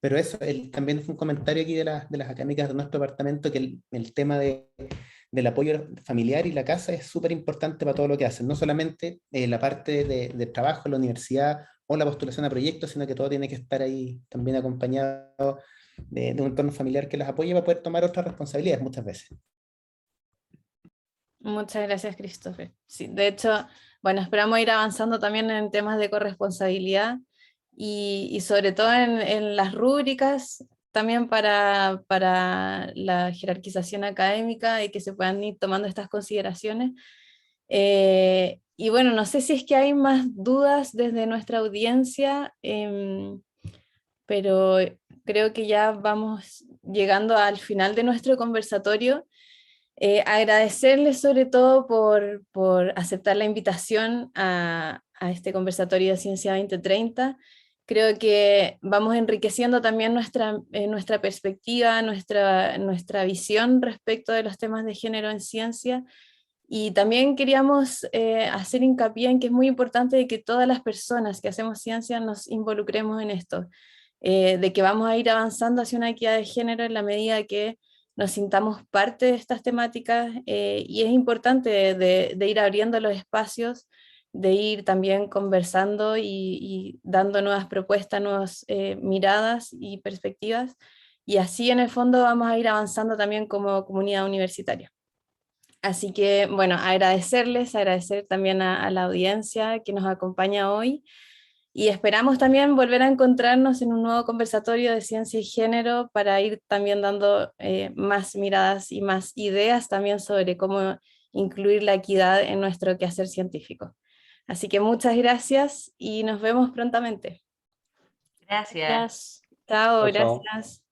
S5: Pero eso, también fue un comentario aquí de las académicas de nuestro departamento, que el tema del apoyo familiar y la casa es súper importante para todo lo que hacen, no solamente la parte de trabajo en la universidad o la postulación a proyectos, sino que todo tiene que estar ahí también acompañado de un entorno familiar que las apoye para poder tomar otras responsabilidades muchas veces.
S1: Muchas gracias, Christopher. Sí, de hecho, bueno, esperamos ir avanzando también en temas de corresponsabilidad y sobre todo en las rúbricas, también para la jerarquización académica y que se puedan ir tomando estas consideraciones. Y bueno, no sé si es que hay más dudas desde nuestra audiencia, pero creo que ya vamos llegando al final de nuestro conversatorio. Agradecerles sobre todo por aceptar la invitación a este conversatorio de Ciencia 2030. Creo que vamos enriqueciendo también nuestra perspectiva, nuestra visión respecto de los temas de género en ciencia. Y también queríamos hacer hincapié en que es muy importante de que todas las personas que hacemos ciencia nos involucremos en esto, de que vamos a ir avanzando hacia una equidad de género en la medida que nos sintamos parte de estas temáticas, y es importante de ir abriendo los espacios, de ir también conversando y dando nuevas propuestas, nuevas miradas y perspectivas, y así en el fondo vamos a ir avanzando también como comunidad universitaria. Así que, bueno, agradecer también a la audiencia que nos acompaña hoy, y esperamos también volver a encontrarnos en un nuevo conversatorio de ciencia y género para ir también dando más miradas y más ideas también sobre cómo incluir la equidad en nuestro quehacer científico. Así que muchas gracias y nos vemos prontamente.
S2: Gracias.
S4: Gracias.
S1: Chao,
S3: Chao, chao.
S1: gracias.